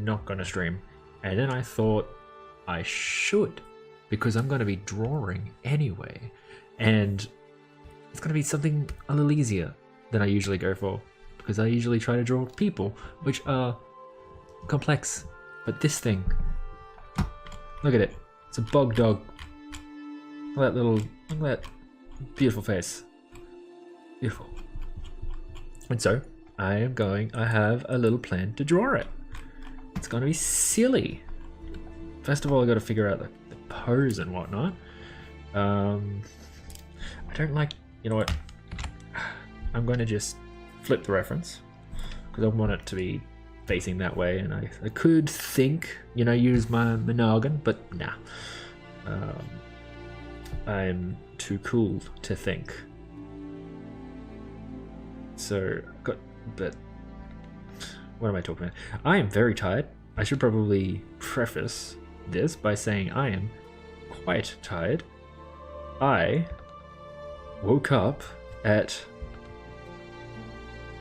not going to stream. And then I thought I should, because I'm going to be drawing anyway. And it's going to be something a little easier than I usually go for, because I usually try to draw people, which are complex. But this thing, look at it. It's a bog dog. Look at that beautiful face. Beautiful. And so, I have a little plan to draw it. It's going to be silly. First of all, I got to figure out the pose and whatnot. I don't like, you know what? I'm going to just flip the reference because I want it to be facing that way, and I could think, you know, use my noggin, but nah. I'm too cool to think. So, but what am I talking about? I am very tired. I should probably preface this by saying I am quite tired. I woke up at,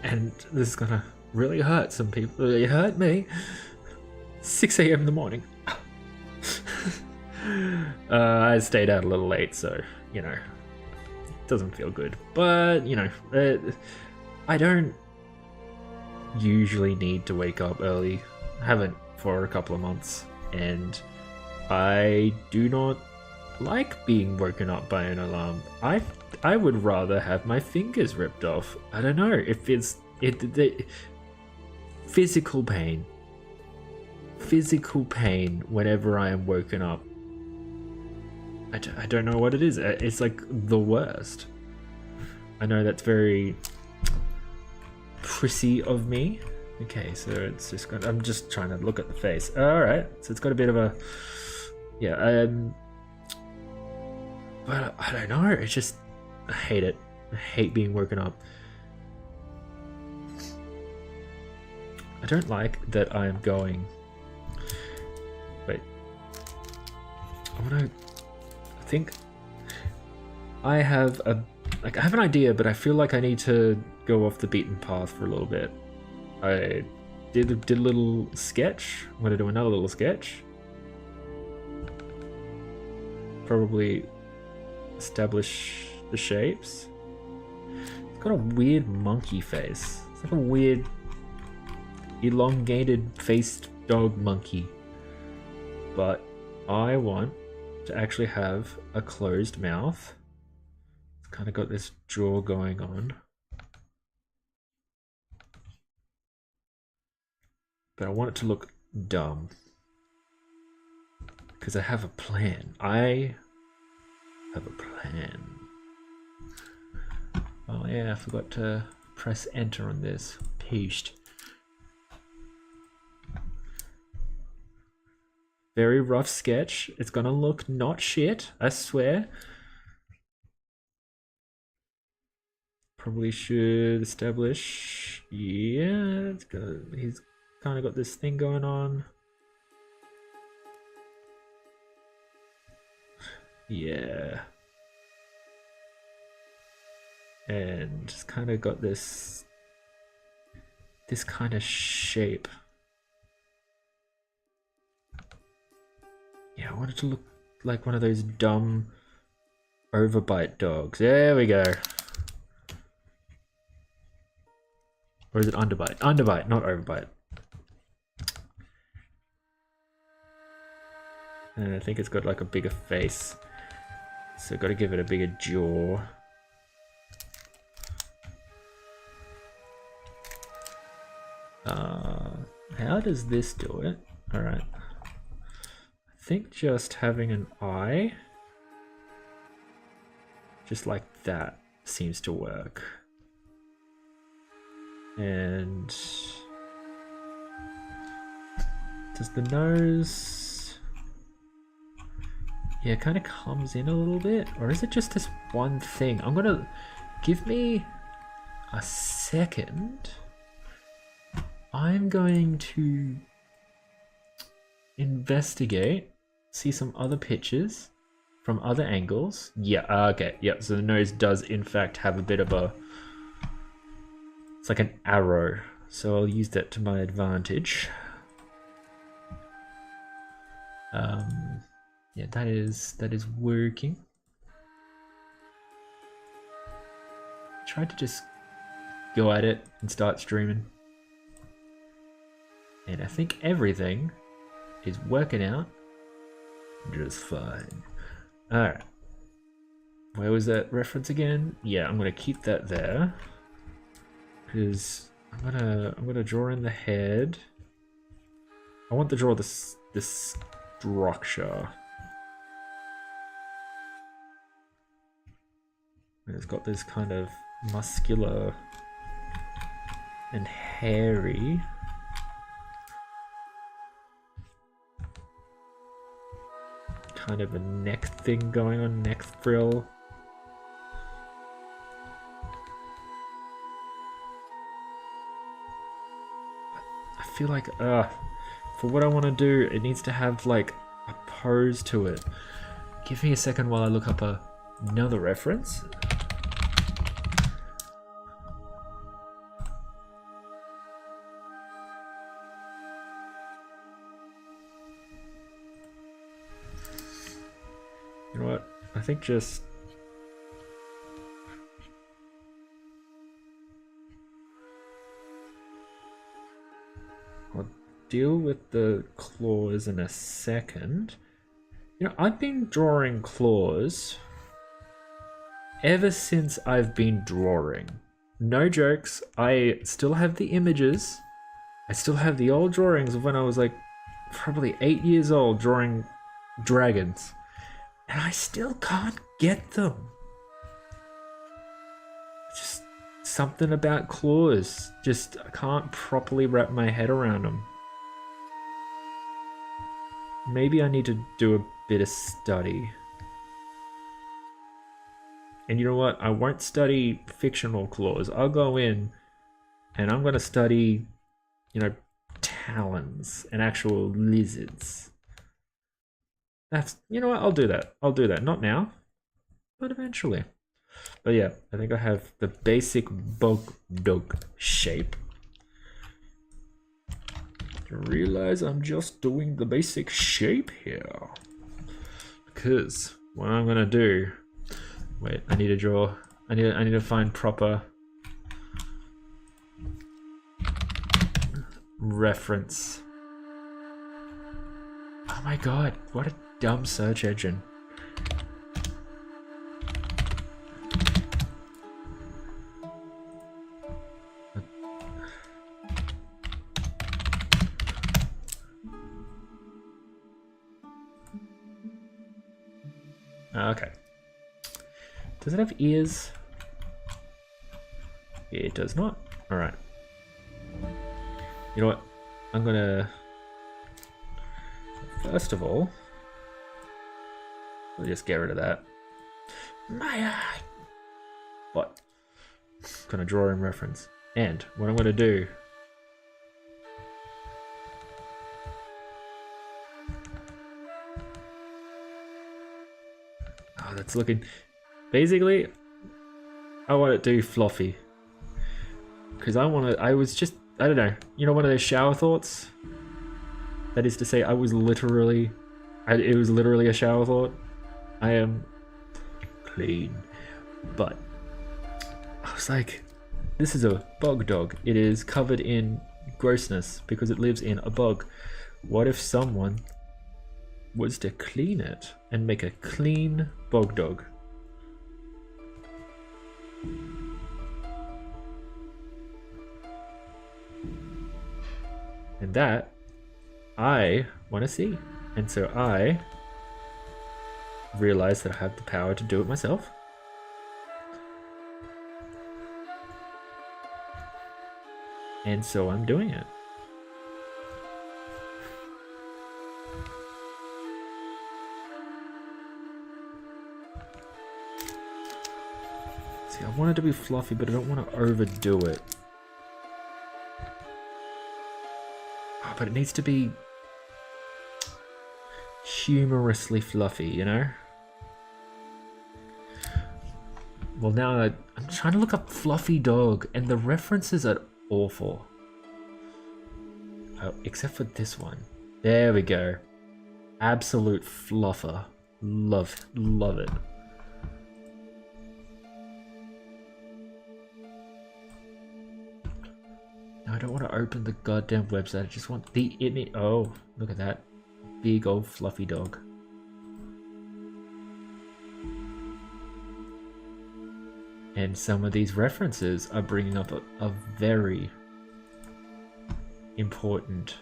and this is gonna really hurt some people. It hurt me. 6 a.m. in the morning. I stayed out a little late, so, you know, it doesn't feel good. But, you know, I don't usually need to wake up early. I haven't for a couple of months, and I do not like being woken up by an alarm. I would rather have my fingers ripped off. I don't know if it's physical pain whenever I am woken up. I don't know what it is. It's like the worst. I know that's very prissy of me. Okay, so it's just got, I'm just trying to look at the face. All right, so it's got a bit of a, yeah. But I don't know. It's just, I hate it. I hate being woken up. I don't like that I am going. Wait. I think I have a, like, I have an idea, but I feel like I need to go off the beaten path for a little bit. I did a little sketch. I'm gonna do another little sketch. Probably establish the shapes. It's got a weird monkey face. It's like a weird elongated faced dog monkey. But I want to actually have a closed mouth. It's kind of got this jaw going on. But I want it to look dumb. Because I have a plan. I have a plan. Oh yeah, I forgot to press enter on this. Paste. Very rough sketch. It's gonna look not shit, I swear. Probably should establish. Yeah, it's gonna, he's kind of got this thing going on. Yeah. And just kind of got this kind of shape. Yeah, I want it to look like one of those dumb overbite dogs. There we go. Or is it underbite? Underbite, not overbite. And I think it's got like a bigger face. So got to give it a bigger jaw. How does this do it? Alright. I think just having an eye, just like that, seems to work. And does the nose, yeah, it kind of comes in a little bit, or is it just this one thing? I'm gonna, give me a second. I'm going to investigate, see some other pictures from other angles. Yeah, okay, yeah, so the nose does in fact have a bit of a, it's like an arrow, so I'll use that to my advantage. Yeah, that is working. Tried to just go at it and start streaming. And I think everything is working out just fine. Alright. Where was that reference again? Yeah, I'm gonna keep that there. Because I'm gonna draw in the head. I want to draw this structure. And it's got this kind of muscular and hairy. Kind of a neck thing going on, neck frill. I feel like, for what I want to do, it needs to have like a pose to it. Give me a second while I look up another reference. You know what? I think just... I'll deal with the claws in a second. You know, I've been drawing claws ever since I've been drawing. No jokes, I still have the images. I still have the old drawings of when I was like probably 8 years old drawing dragons. And I still can't get them. Just something about claws. Just I can't properly wrap my head around them. Maybe I need to do a bit of study. And you know what? I won't study fictional claws. I'll go in and I'm going to study, you know, talons and actual lizards. That's, you know what, I'll do that. I'll do that. Not now, but eventually. But yeah, I think I have the basic bug dog shape. I realize I'm just doing the basic shape here. Because what I'm gonna do, wait, I need to draw, I need to find proper reference. Oh my god, what a dumb search engine. Okay. Does it have ears? It does not. Alright. You know what? I'm gonna... First of all, we'll just get rid of that. My eye! But, I'm gonna draw in reference. And what I'm gonna do... Oh, that's looking... Basically, I want it to be fluffy. Because I was just, I don't know, you know, one of those shower thoughts? That is to say, it was literally a shower thought. I am clean. But I was like, this is a bug dog. It is covered in grossness because it lives in a bug. What if someone was to clean it and make a clean bug dog? And that I want to see. And so I realize that I have the power to do it myself. And so I'm doing it. See, I want it to be fluffy, but I don't want to overdo it. Oh, but it needs to be humorously fluffy, you know? Well, now I'm trying to look up fluffy dog, and the references are awful. Oh, except for this one. There we go. Absolute fluffer. Love it. No, I don't want to open the goddamn website. I just want the image. Oh, look at that. Big old fluffy dog. And some of these references are bringing up a very important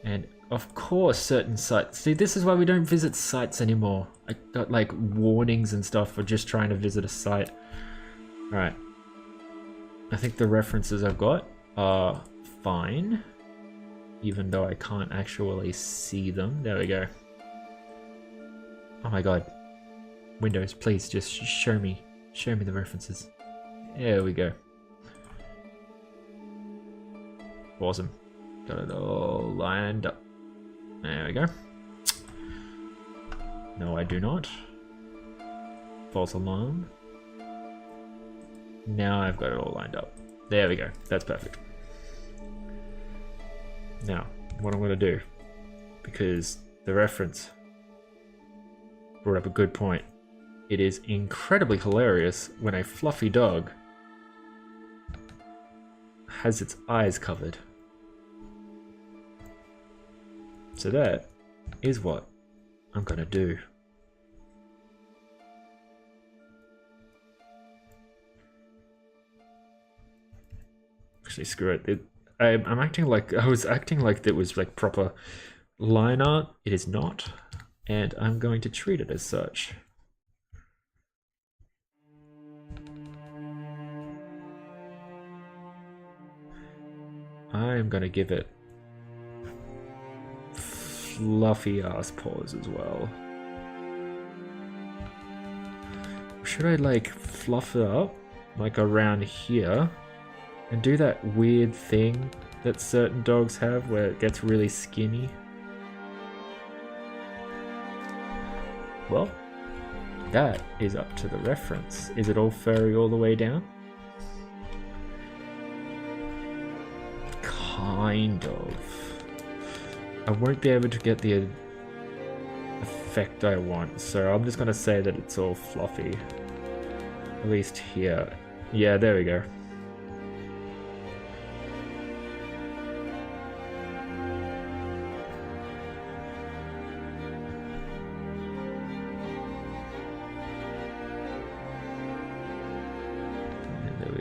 and of course certain sites. See, this is why we don't visit sites anymore. I got like warnings and stuff for just trying to visit a site. Alright. I think the references I've got are fine. Even though I can't actually see them. There we go. Oh my god. Windows, please just show me the references. There we go. Awesome. Got it all lined up. There we go. No, I do not. False alarm. Now I've got it all lined up. There we go. That's perfect. Now, what I'm going to do, because the reference brought up a good point. It is incredibly hilarious when a fluffy dog has its eyes covered. So that is what I'm going to do. Actually, screw it. I'm acting like I was acting like it was like proper line art. It is not, and I'm going to treat it as such. I'm gonna give it fluffy ass paws as well. Should I like fluff it up like around here? And do that weird thing that certain dogs have where it gets really skinny. Well, that is up to the reference. Is it all furry all the way down? Kind of. I won't be able to get the effect I want, so I'm just gonna say that it's all fluffy. At least here. Yeah, there we go.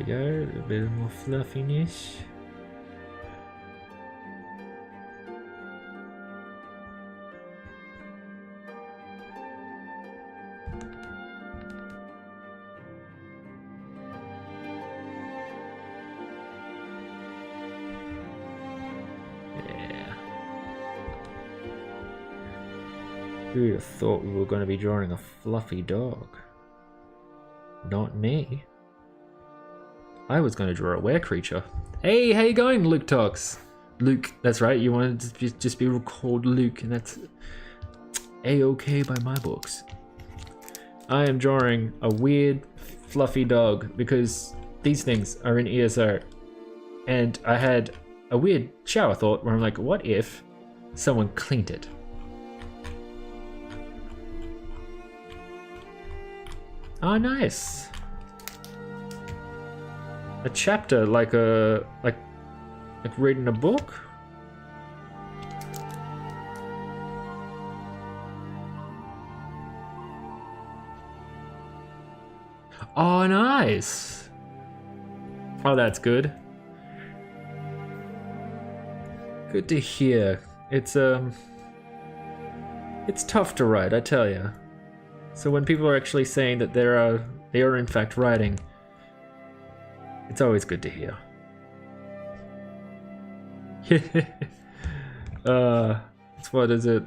A bit more fluffiness. Yeah. Who would have thought we were going to be drawing a fluffy dog? Not me. I was going to draw a were creature. Hey, how you going, Luke Talks? Luke, that's right, you wanted to just be called Luke, and that's A-okay by my books. I am drawing a weird, fluffy dog because these things are in ESO. And I had a weird shower thought where I'm like, what if someone cleaned it? Oh, nice. A chapter, like reading a book? Oh, nice. Oh, that's good. Good to hear. It's tough to write, I tell you. So when people are actually saying that they are in fact writing, it's always good to hear. What is it?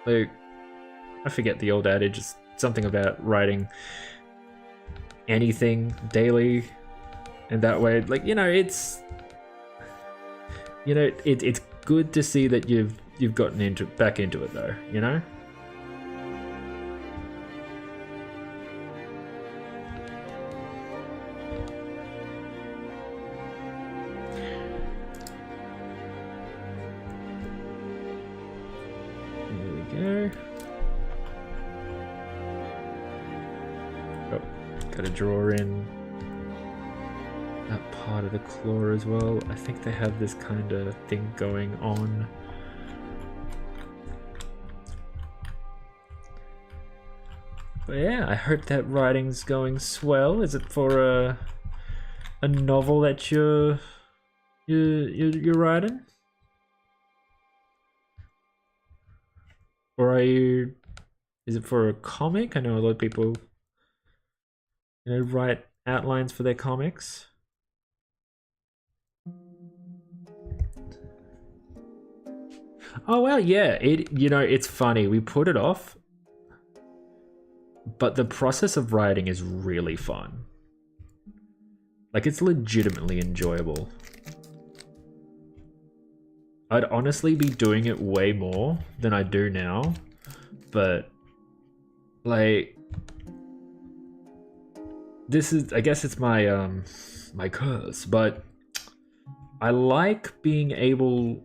Like, I forget the old adage, it's something about writing anything daily, and that way, like, it's good to see that you've gotten back into it though, you know? Gotta draw in that part of the claw as well. I think they have this kind of thing going on. But yeah, I hope that writing's going swell. Is it for a novel that you're writing? Or is it for a comic? I know a lot of people, write outlines for their comics. Oh well, yeah, it's funny. We put it off, but the process of writing is really fun. Like, it's legitimately enjoyable. I'd honestly be doing it way more than I do now, but like, this is, I guess it's my my curse, but I like being able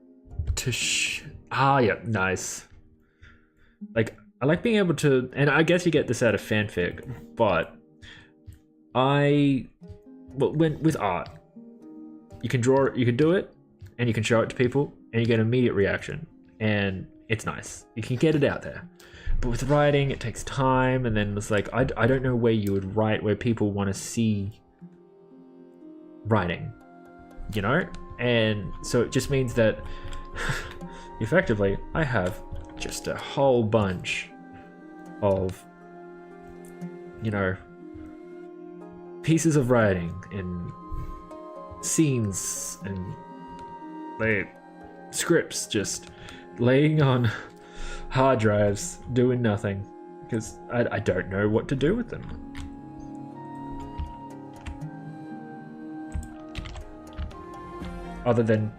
to yeah, nice. Like, I like being able to, and I guess you get this out of fanfic, but with art, you can do it, and you can show it to people, and you get an immediate reaction, and it's nice. You can get it out there. But with writing, it takes time, and then it's like, I don't know where you would write where people want to see writing, And so it just means that effectively, I have just a whole bunch of, pieces of writing and scenes and scripts just laying on hard drives doing nothing because I don't know what to do with them. Other than,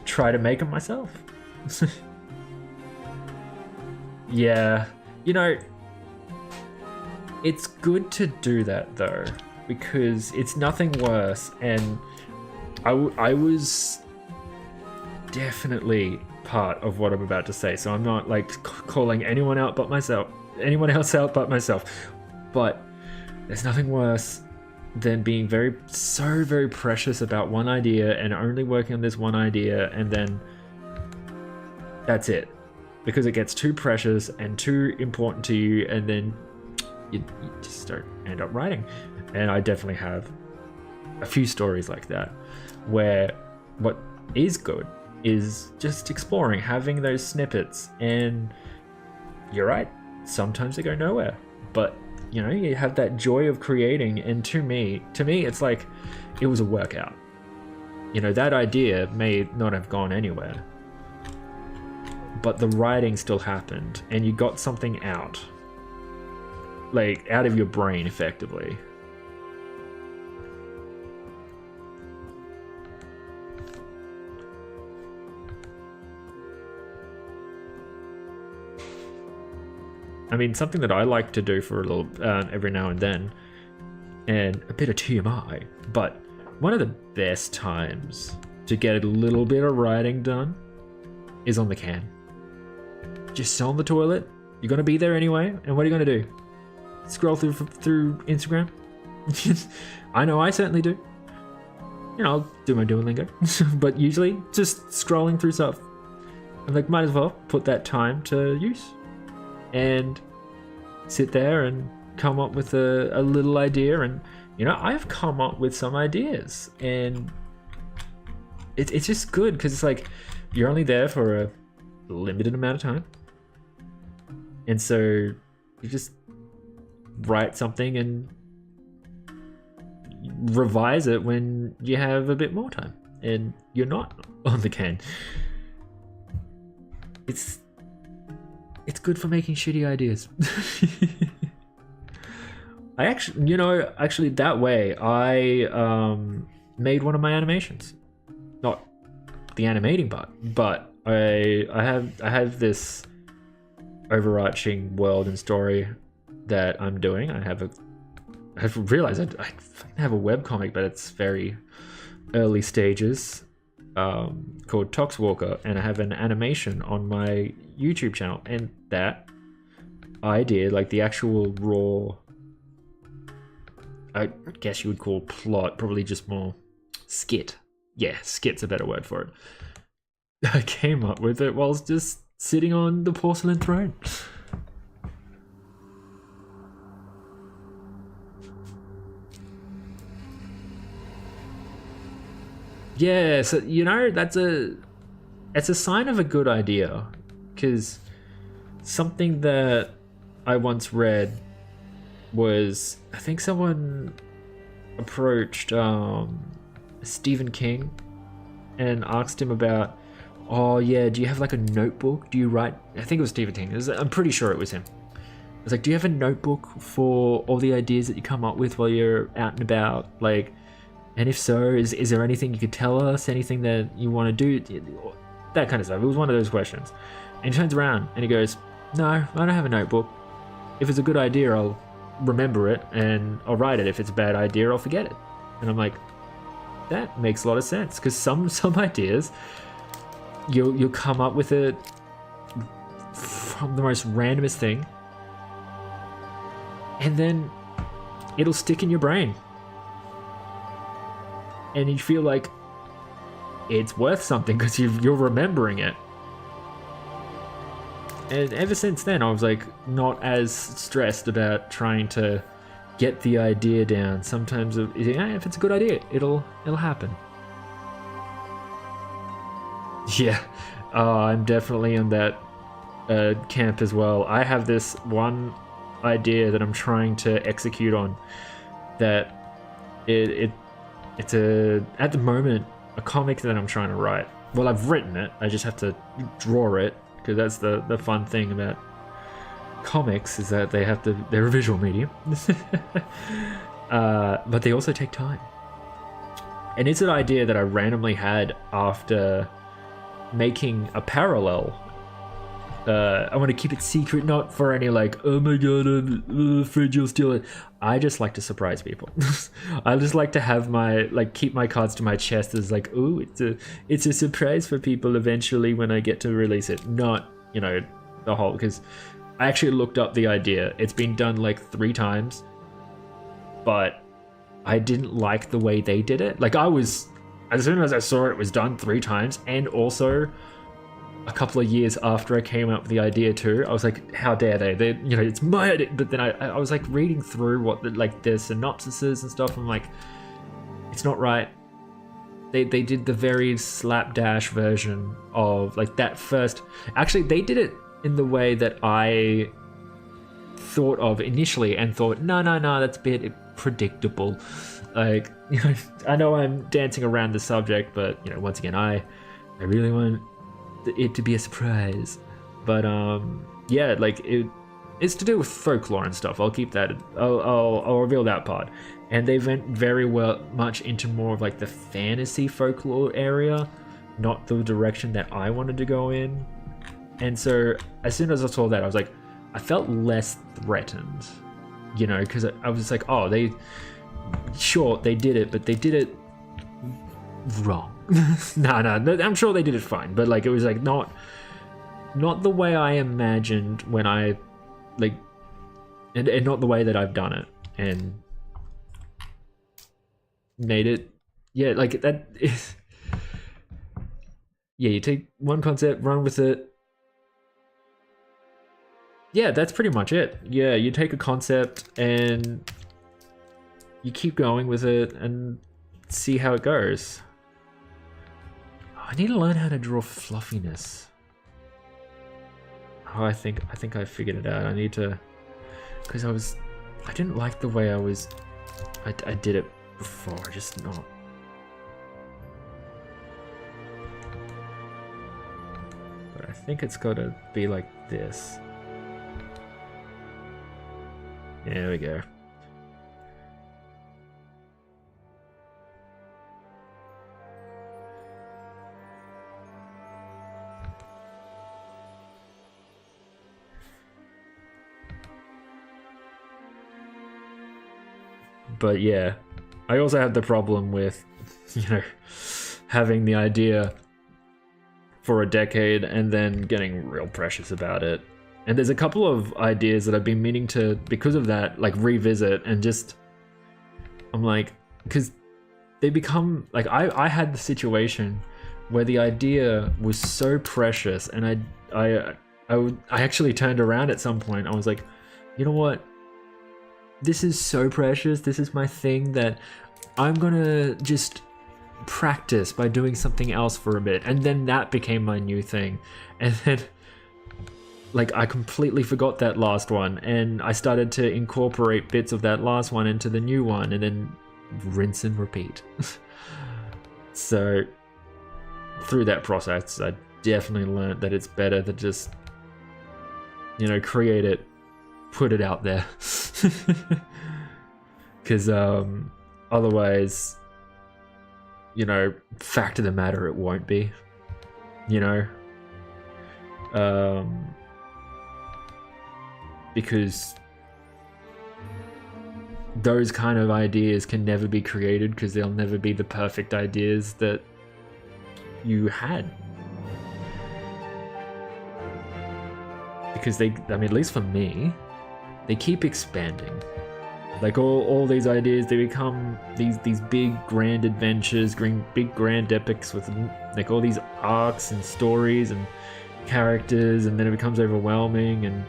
try to make them myself. Yeah, it's good to do that though, because it's nothing worse, and I was definitely part of what I'm about to say, so I'm not like calling anyone else but myself, but there's nothing worse than being so very precious about one idea and only working on this one idea, and then that's it, because it gets too precious and too important to you, and then you just don't end up writing. And I definitely have a few stories like that, where what is good is just exploring, having those snippets, and you're right, sometimes they go nowhere, but you have that joy of creating. And to me it's like it was a workout. That idea may not have gone anywhere, but the writing still happened, and you got something out of your brain effectively. I mean, something that I like to do for a little, every now and then, and a bit of TMI, but one of the best times to get a little bit of writing done is on the can. Just sit on the toilet, you're gonna be there anyway, and what are you gonna do? Scroll through Instagram? I know I certainly do. I'll do my Duolingo, but usually just scrolling through stuff. I'm like, might as well put that time to use and sit there and come up with a little idea. And I've come up with some ideas, and it's just good because it's like you're only there for a limited amount of time, and so you just write something and revise it when you have a bit more time and you're not on the can. It's good for making shitty ideas. I actually that way I made one of my animations. Not the animating part, but I have this overarching world and story that I'm doing. I've realized I have a webcomic, but it's very early stages, called Toxwalker, and I have an animation on my YouTube channel, and that idea, like the actual raw I guess you would call plot, probably just more skit. Yeah, skit's a better word for it. I came up with it whilst just sitting on the porcelain throne. Yeah, so it's a sign of a good idea, because something that I once read was, I think someone approached Stephen King and asked him about, oh yeah, do you have like a notebook? Do you write? I think it was Stephen King. I'm pretty sure it was him. I was like, do you have a notebook for all the ideas that you come up with while you're out and about? Like, and if so, is there anything you could tell us? Anything that you want to do? That kind of stuff. It was one of those questions. And he turns around and he goes, no, I don't have a notebook. If it's a good idea, I'll remember it and I'll write it. If it's a bad idea, I'll forget it. And I'm like, that makes a lot of sense, because some ideas you'll come up with it from the most randomest thing, and then it'll stick in your brain. And you feel like it's worth something because you're remembering it. And ever since then, I was like not as stressed about trying to get the idea down. Sometimes if it's a good idea, it'll happen. Yeah, I'm definitely in that camp as well. I have this one idea that I'm trying to execute on. That it's at the moment a comic that I'm trying to write. Well, I've written it. I just have to draw it, because that's the fun thing about comics, is that they're a visual medium. But they also take time. And it's an idea that I randomly had after making a parallel. I want to keep it secret, not for any like, oh my god, I'm afraid you'll steal it. I just like to surprise people. I just like to have keep my cards to my chest as like, ooh, it's a surprise for people eventually when I get to release it. Not, the whole, because I actually looked up the idea. It's been done like 3 times, but I didn't like the way they did it. Like, as soon as I saw it was done 3 times, and also a couple of years after I came up with the idea too, I was like, how dare they? It's my idea. But then I was like reading through what the synopsises and stuff. I'm like, it's not right. They did the very slapdash version of like that first. Actually, they did it in the way that I thought of initially and thought, no, that's a bit predictable. Like, I know I'm dancing around the subject, but once again, I really want it to be a surprise. But yeah, like it's to do with folklore and stuff. I'll keep that. I'll reveal that part. And they went very much into more of like the fantasy folklore area, not the direction that I wanted to go in. And so as soon as I saw that, I was like, I felt less threatened, because I was like, oh, they did it, but they did it wrong. No, I'm sure they did it fine, but like it was like not the way I imagined when I like, and not the way that I've done it and made it. Yeah, like that is. Yeah, you take one concept, run with it. Yeah, that's pretty much it. Yeah, you take a concept and you keep going with it and see how it goes. I need to learn how to draw fluffiness. Oh, I think I figured it out. I need to, because I didn't like the way I did it before. Just not. But I think it's got to be like this. There we go. But yeah, I also had the problem with, having the idea for a decade and then getting real precious about it. And there's a couple of ideas that I've been meaning to, because of that, like revisit and just I'm like, because they become like, I had the situation where the idea was so precious, and I actually turned around at some point. I was like, you know what? This is so precious. This is my thing that I'm gonna just practice by doing something else for a bit. And then that became my new thing. And then like I completely forgot that last one, and I started to incorporate bits of that last one into the new one, and then rinse and repeat. So through that process, I definitely learned that it's better to just, you know, create it, put it out there. Because otherwise, you know, fact of the matter, it won't be, you know. Because those kind of ideas can never be created, because they'll never be the perfect ideas that you had. Because they, I mean, at least for me, they keep expanding. Like all these ideas, they become these big grand adventures, big grand epics with like all these arcs and stories and characters, and then it becomes overwhelming, and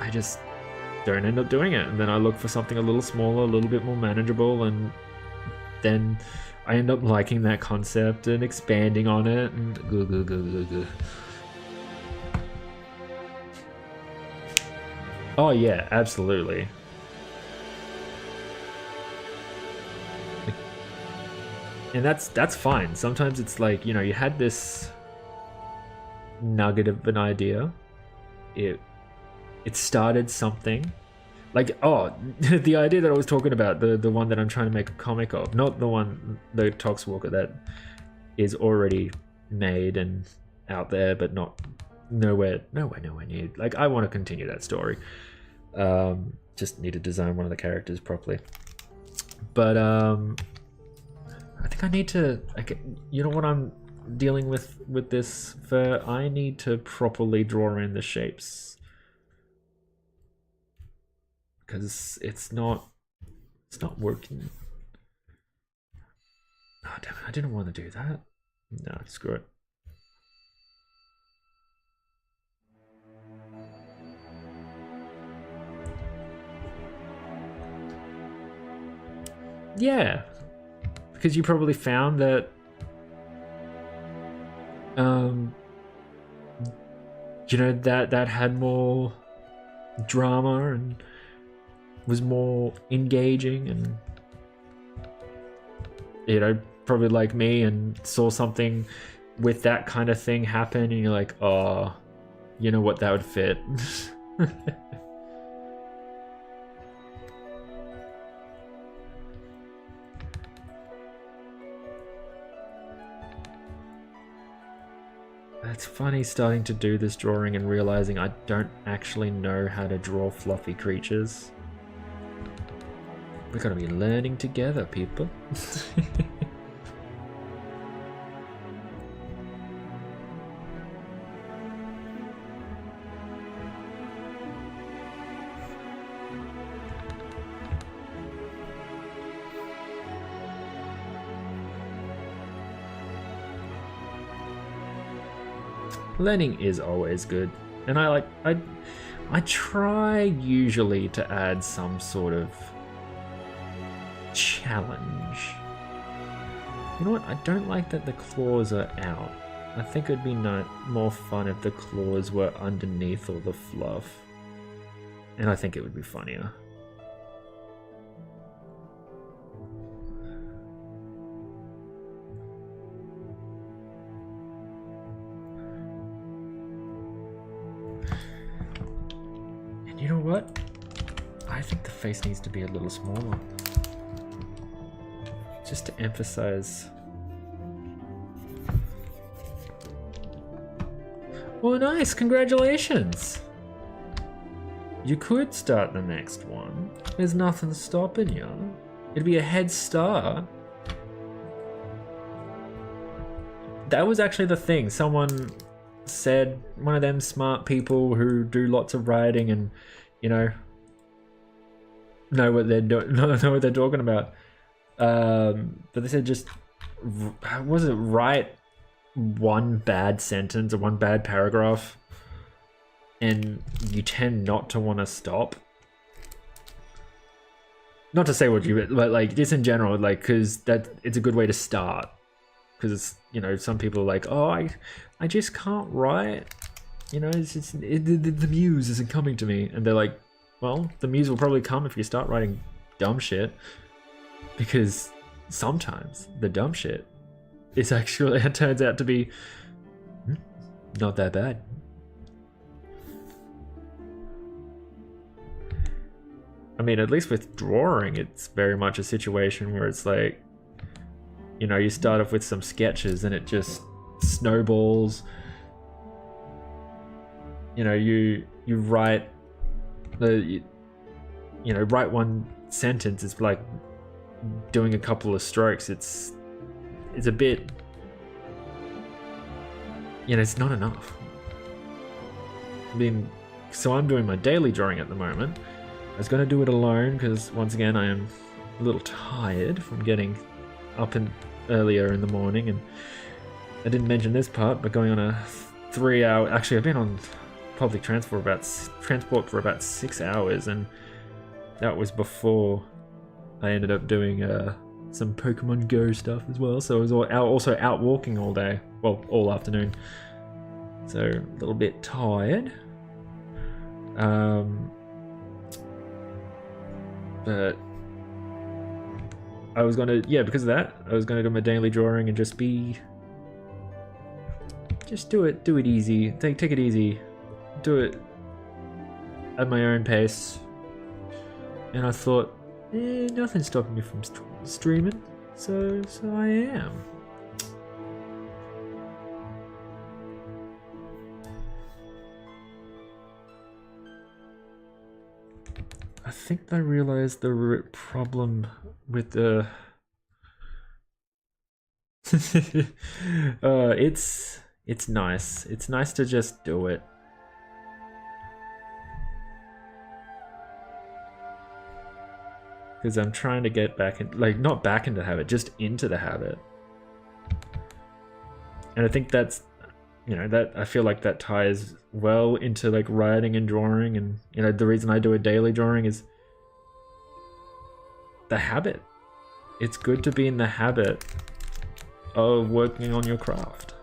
I just don't end up doing it. And then I look for something a little smaller, a little bit more manageable, and then I end up liking that concept and expanding on it, and Oh yeah, absolutely. And that's fine. Sometimes it's like, you know, you had this nugget of an idea. It started something. Like, oh, the idea that I was talking about, the one that I'm trying to make a comic of, not the one, the Toxwalker that is already made and out there, but not nowhere near. Like, I want to continue that story. Just need to design one of the characters properly. But I think I need to, like, you know what I'm dealing with this for? I need to properly draw in the shapes, because it's not working. Oh damn it, I didn't want to do that. No, screw it. Yeah, because you probably found that you know, that had more drama and was more engaging, and you know, probably like me, and saw something with that kind of thing happen, and you're like, oh, you know what, that would fit. It's funny starting to do this drawing and realizing I don't actually know how to draw fluffy creatures. We're gonna be learning together, people. Learning is always good, and I try usually to add some sort of challenge. You know what? I don't like that the claws are out. I think it'd be more fun if the claws were underneath all the fluff, and I think it would be funnier. You know what? I think the face needs to be a little smaller. Just to emphasize. Oh, nice! Congratulations! You could start the next one. There's nothing stopping you. It'd be a head start. That was actually the thing. Someone said, one of them smart people who do lots of writing, and you know, know what they're doing, know what they're talking about. But they said just was it write one bad sentence or one bad paragraph, and you tend not to want to stop. Not to say what you, but like just in general, like because that it's a good way to start. Because you know some people are like, oh, I just can't write. You know, it's just the muse isn't coming to me, and they're like, well, the muse will probably come if you start writing dumb shit. Because sometimes the dumb shit is actually, it turns out to be not that bad. I mean, at least with drawing, it's very much a situation where it's like, you know, you start off with some sketches and it just snowballs. You know, you write the, you know, write one sentence. It's like doing a couple of strokes. It's a bit, you know, it's not enough. I mean, so I'm doing my daily drawing at the moment. I was going to do it alone because once again I am a little tired from getting up earlier in the morning, and I didn't mention this part, but going on a 3-hour, actually I've been on public transport for about 6 hours, and that was before I ended up doing some Pokemon Go stuff as well. So I was also out walking all day, well, all afternoon. So a little bit tired. But I was gonna, yeah, because of that, I was gonna do my daily drawing and just do it easy. Take it easy. Do it at my own pace. And I thought, nothing's stopping me from streaming, so I am. I think I realized the problem with the it's nice. It's nice to just do it. Because I'm trying to get back in, like, not back into the habit, just into the habit. And I think that's, you know, that I feel like that ties well into like writing and drawing, and you know the reason I do a daily drawing is the habit. It's good to be in the habit of working on your craft,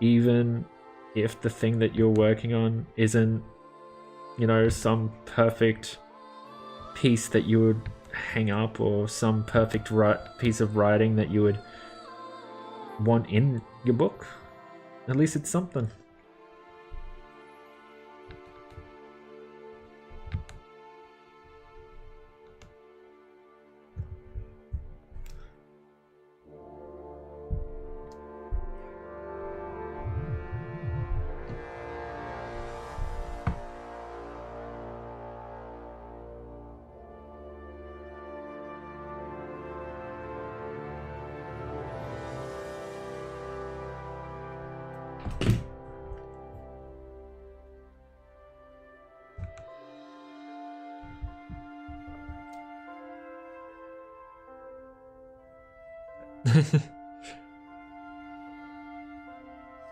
even if the thing that you're working on isn't, you know, some perfect piece that you would hang up, or some perfect piece of writing that you would want in your book. At least it's something.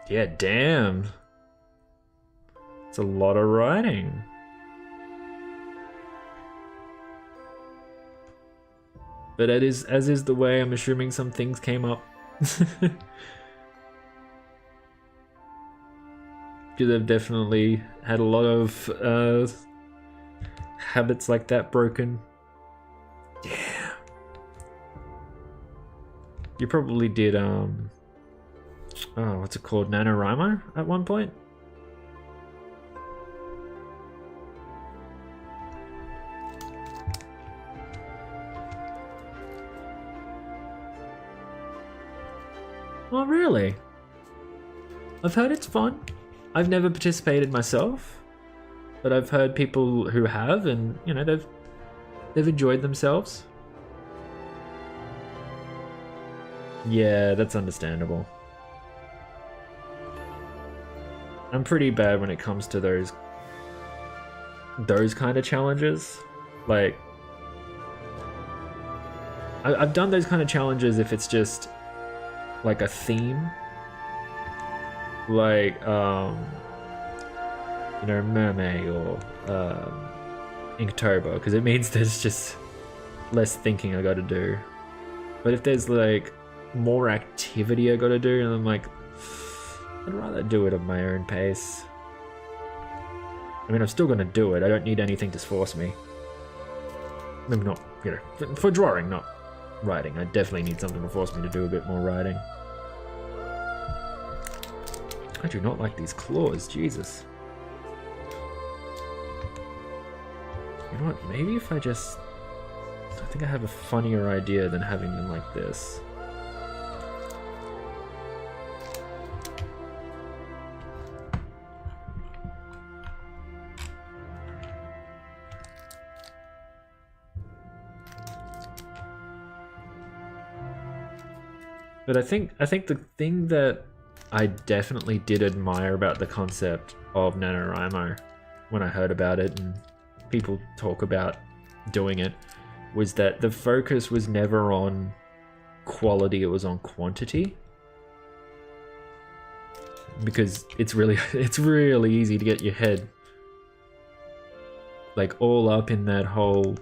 Yeah, damn. It's a lot of writing. But it is, as is the way, I'm assuming some things came up. Because I've definitely had a lot of habits like that broken. Yeah. You probably did, oh, what's it called? NaNoWriMo at one point? Oh, really? I've heard it's fun. I've never participated myself, but I've heard people who have, and you know, they've enjoyed themselves. Yeah, that's understandable. I'm pretty bad when it comes to those kind of challenges. Like, I've done those kind of challenges if it's just like a theme, like you know, Mermaid or Inktober, because it means there's just less thinking I got to do. But if there's like more activity I got to do, and I'm like, I'd rather do it at my own pace. I mean, I'm still gonna do it. I don't need anything to force me. Maybe not, you know, for drawing, not writing. I definitely need something to force me to do a bit more writing. I do not like these claws, Jesus. You know what, maybe if I just... I think I have a funnier idea than having them like this. But I think the thing that I definitely did admire about the concept of NaNoWriMo when I heard about it and people talk about doing it was that the focus was never on quality, it was on quantity. Because it's really easy to get your head like all up in that whole,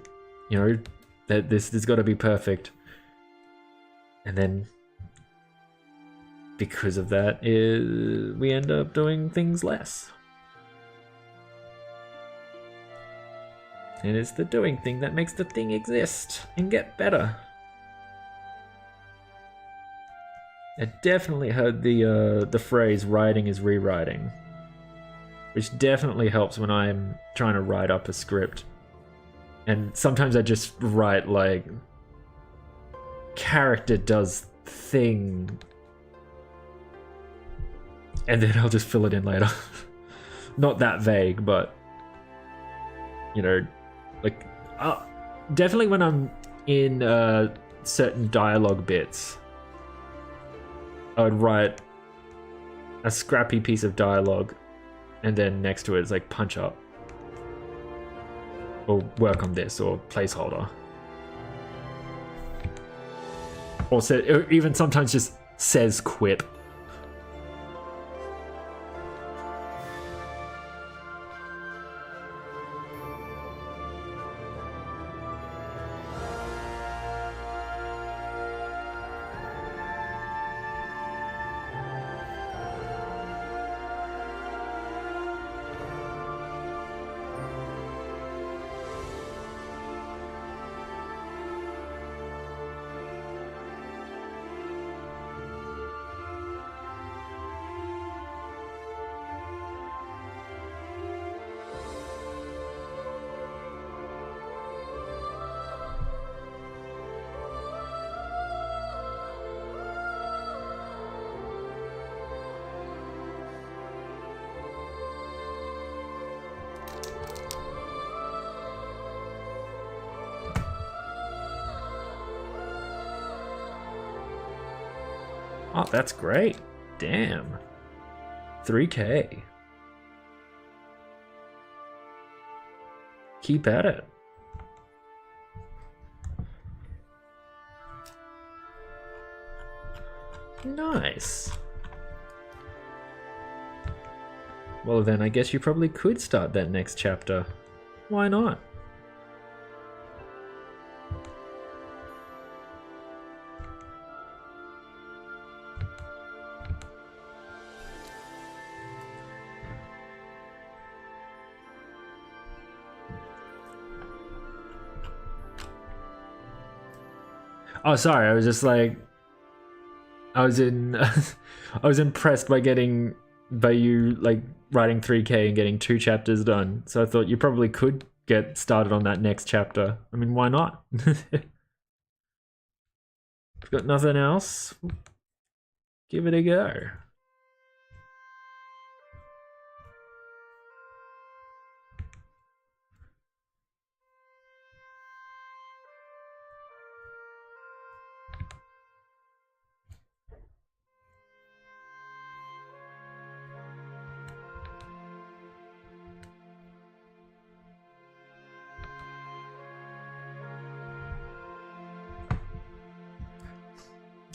you know, that this has got to be perfect. And then because of that, we end up doing things less. And it's the doing thing that makes the thing exist and get better. I definitely heard the phrase "writing is rewriting," which definitely helps when I'm trying to write up a script. And sometimes I just write like character does thing, and then I'll just fill it in later. Not that vague, but you know, like definitely when I'm in certain dialogue bits, I would write a scrappy piece of dialogue, and then next to it is like punch up, or work on this, or placeholder, or even sometimes just says quip. Oh, that's great. Damn. 3K. Keep at it. Nice. Well then, I guess you probably could start that next chapter. Why not? Oh, sorry. I was just like, I was impressed by you like writing 3K and getting 2 chapters done. So I thought you probably could get started on that next chapter. I mean, why not? Got nothing else? Give it a go.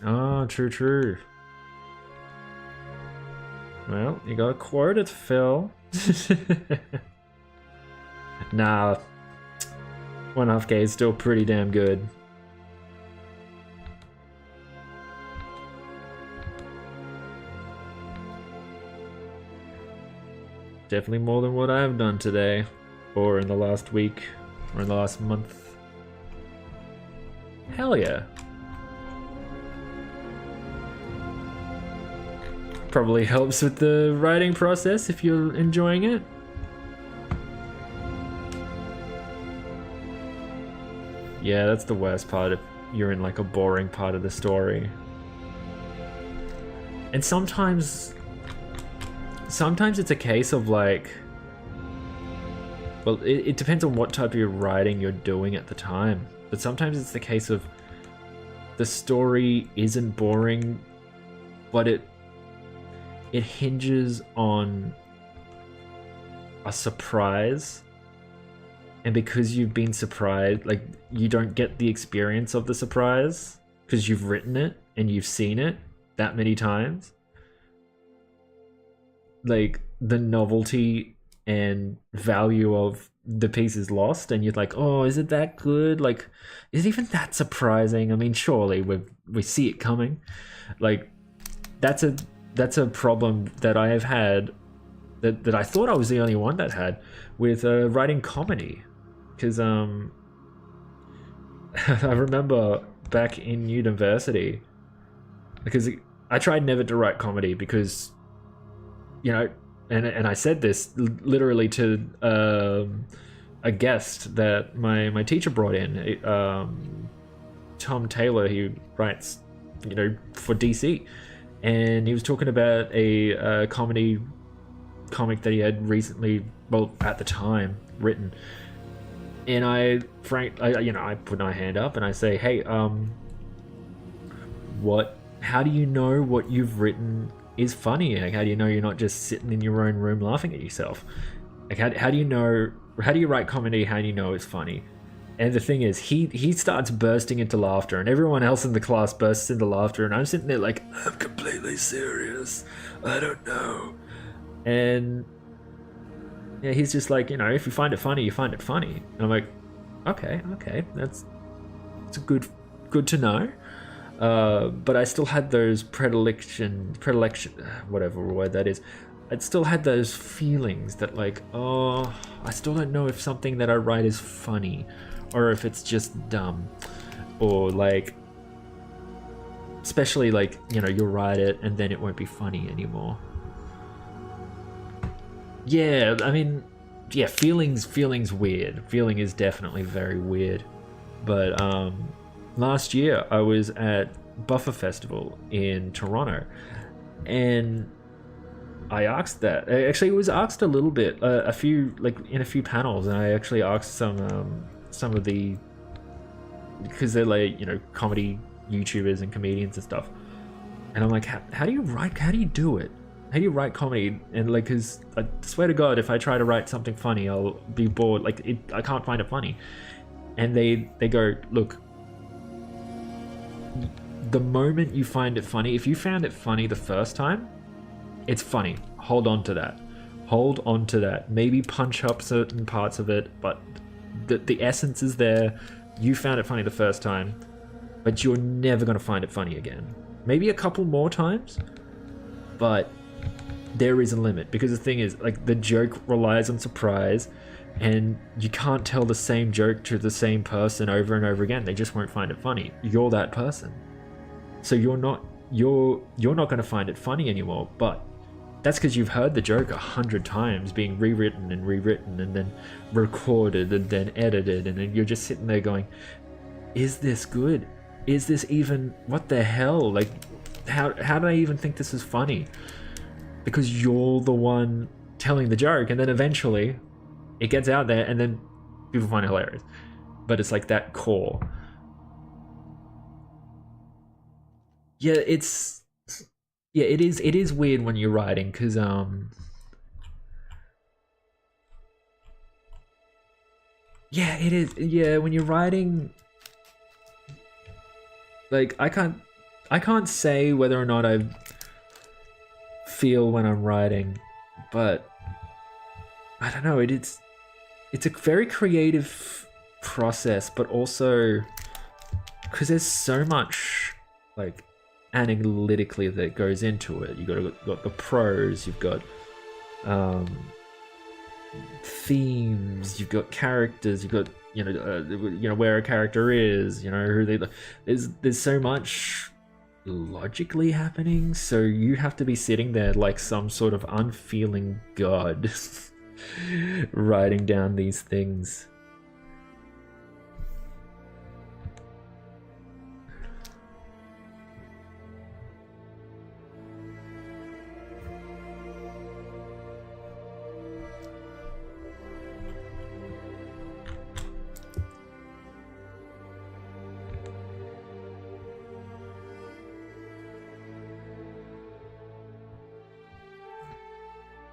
Oh, true, true. Well, you got a quota to fill. Nah, 1.5k is still pretty damn good. Definitely more than what I've done today, or in the last week, or in the last month. Hell yeah. Probably helps with the writing process if you're enjoying it. Yeah, that's the worst part if you're in like a boring part of the story. And sometimes it's a case of like, well, it depends on what type of writing you're doing at the time. But sometimes it's the case of the story isn't boring, but it hinges on a surprise. And because you've been surprised, like, you don't get the experience of the surprise because you've written it and you've seen it that many times. Like, the novelty and value of the piece is lost, and you're like, oh, is it that good? Like, is it even that surprising? I mean, surely we see it coming. Like, that's a problem that I have had, that I thought I was the only one that had with writing comedy, because I remember back in university, because I tried never to write comedy because, you know, and I said this literally to a guest that my teacher brought in, Tom Taylor. He writes, you know, for DC, and he was talking about a comedy comic that he had recently, well, at the time, written. And I put my hand up and I say, hey, how do you know what you've written is funny? Like, how do you know you're not just sitting in your own room laughing at yourself? Like, how do you know, how do you write comedy? How do you know it's funny? And the thing is, he starts bursting into laughter, and everyone else in the class bursts into laughter, and I'm sitting there like, I'm completely serious. I don't know. And yeah, he's just like, you know, if you find it funny, you find it funny. And I'm like, okay, that's good to know. But I still had those predilection, whatever word that is. I still had those feelings that, like, oh, I still don't know if something that I write is funny, or if it's just dumb, or like, especially like, you know, you'll write it and then it won't be funny anymore. Yeah, I mean, yeah, feeling's weird. Feeling is definitely very weird. But last year I was at Buffer Festival in Toronto, and I asked that. Actually, it was asked a little bit, a few, like in a few panels, and I actually asked some of the, because they're like, you know, comedy YouTubers and comedians and stuff, and I'm like, how do you write? How do you do it? How do you write comedy? And like, because I swear to God, if I try to write something funny, I'll be bored. Like, I can't find it funny. And they go, look, the moment you find it funny, if you found it funny the first time, it's funny. Hold on to that. Hold on to that. Maybe punch up certain parts of it, but the essence is there. You found it funny the first time, but you're never going to find it funny again. Maybe a couple more times, but there is a limit, because the thing is, like, the joke relies on surprise, and you can't tell the same joke to the same person over and over again. They just won't find it funny. You're that person, so you're not going to find it funny anymore. But that's because you've heard the joke 100 times being rewritten and then recorded and then edited, and then you're just sitting there going, is this good? Is this even, what the hell? Like, how do I even think this is funny? Because you're the one telling the joke, and then eventually it gets out there and then people find it hilarious. But it's like that core. Yeah, it is weird when you're writing, because yeah, it is. Yeah, when you're writing, like, I can't I can't say whether or not I feel when I'm writing, but I don't know. It's a very creative process, but also because there's so much like analytically that goes into it. Got the prose, you've got um, themes, you've got characters, you've got where a character is, who they. There's so much logically happening, so you have to be sitting there like some sort of unfeeling god, writing down these things.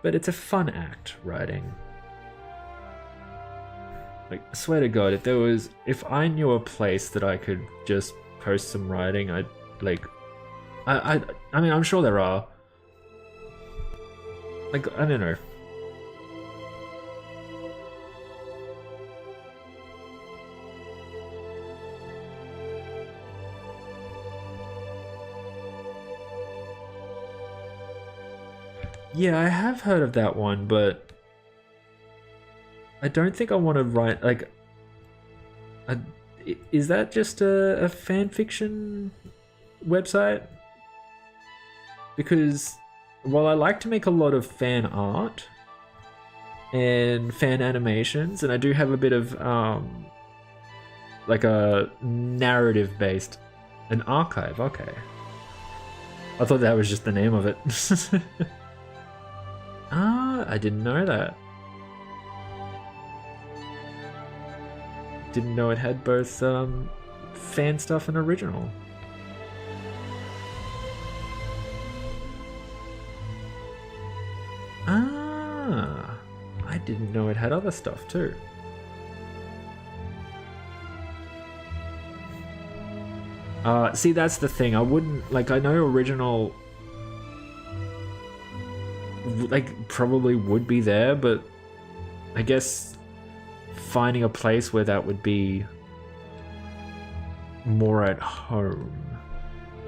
But it's a fun act, writing. Like, I swear to God, if I knew a place that I could just post some writing, I'd like, I mean, I'm sure there are. Like, I don't know. Yeah, I have heard of that one, but I don't think I want to write like. Is that just a fan fiction website? Because while I like to make a lot of fan art and fan animations, and I do have a bit of like a narrative based, an archive. Okay, I thought that was just the name of it. Ah, I didn't know that. Didn't know it had both fan stuff and original. Ah, I didn't know it had other stuff too. See, that's the thing. I wouldn't like. I know original like probably would be there, but I guess finding a place where that would be more at home,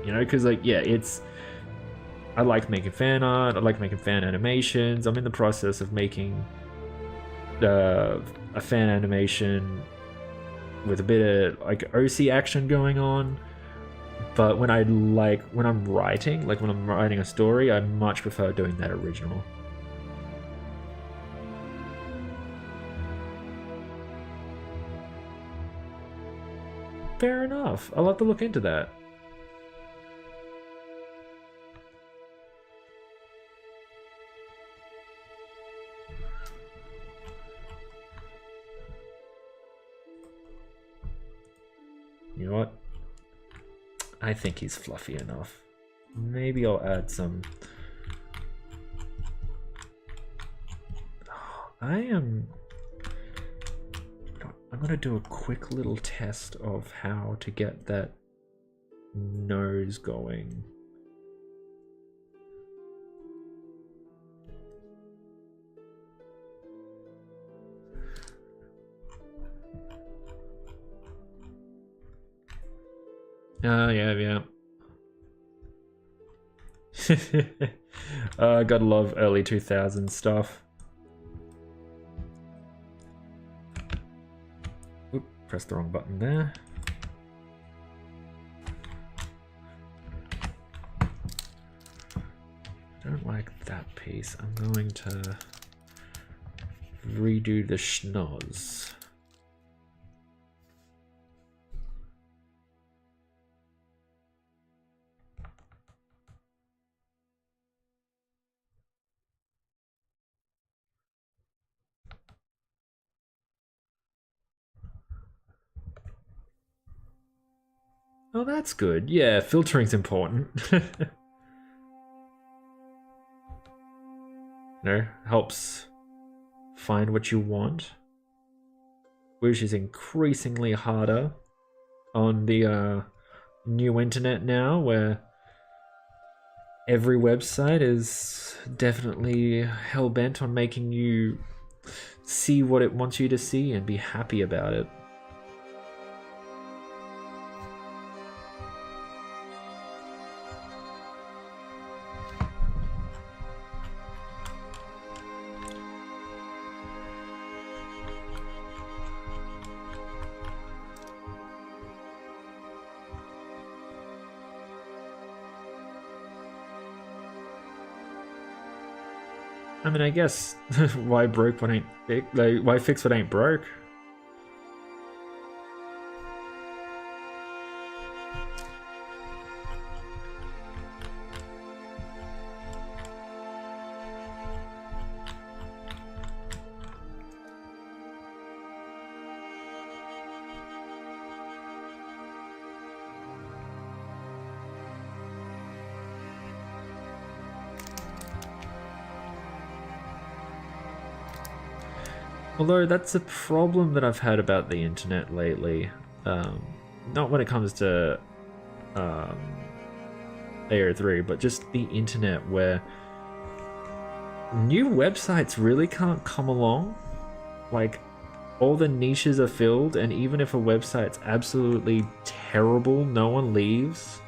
because like, yeah, I like making fan art, I like making fan animations. I'm in the process of making a fan animation with a bit of like OC action going on. But when I'm writing, like when I'm writing a story, I much prefer doing that original. Fair enough. I'll have to look into that. You know what? I think he's fluffy enough. Maybe I'll add some. I'm gonna do a quick little test of how to get that nose going. Yeah. Gotta love early 2000s stuff. Oop, pressed the wrong button there. Don't like that piece. I'm going to redo the schnoz. Oh, that's good. Yeah, filtering's important. Helps find what you want, which is increasingly harder on the new internet now where every website is definitely hell-bent on making you see what it wants you to see and be happy about it. I mean, I guess why broke what ain't like why fix what ain't broke? Although that's a problem that I've had about the internet lately. Not when it comes to AO3, but just the internet where new websites really can't come along. Like, all the niches are filled, and even if a website's absolutely terrible, no one leaves.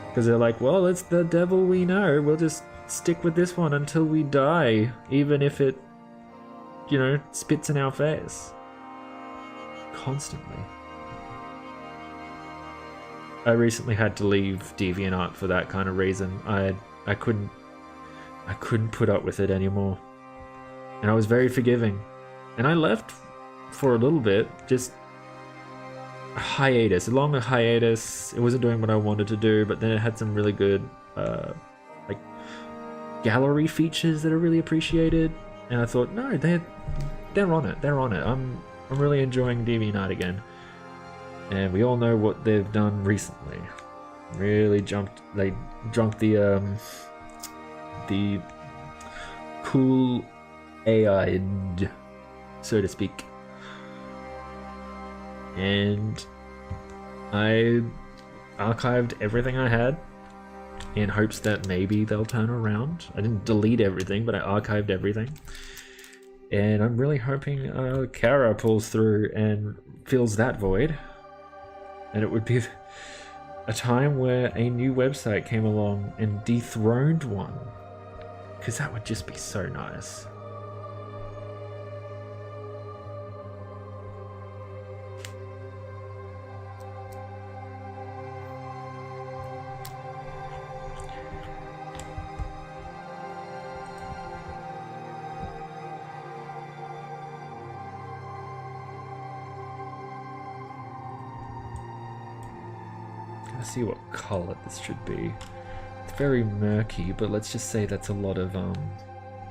Because they're like, well, it's the devil we know, we'll just stick with this one until we die, even if it, you know, spits in our face. Constantly. I recently had to leave DeviantArt for that kind of reason. I couldn't put up with it anymore. And I was very forgiving. And I left for a little bit, just a hiatus, a long hiatus. It wasn't doing what I wanted to do, but then it had some really good like gallery features that I really appreciated. And I thought, no, they're on it. They're on it. I'm really enjoying DeviantArt again. And we all know what they've done recently. Really jumped the cool AI, so to speak. And I archived everything I had in hopes that maybe they'll turn around. I didn't delete everything, but I archived everything. And I'm really hoping Kara pulls through and fills that void. And it would be a time where a new website came along and dethroned one. Because that would just be so nice. See what color this should be. It's very murky, but let's just say that's a lot of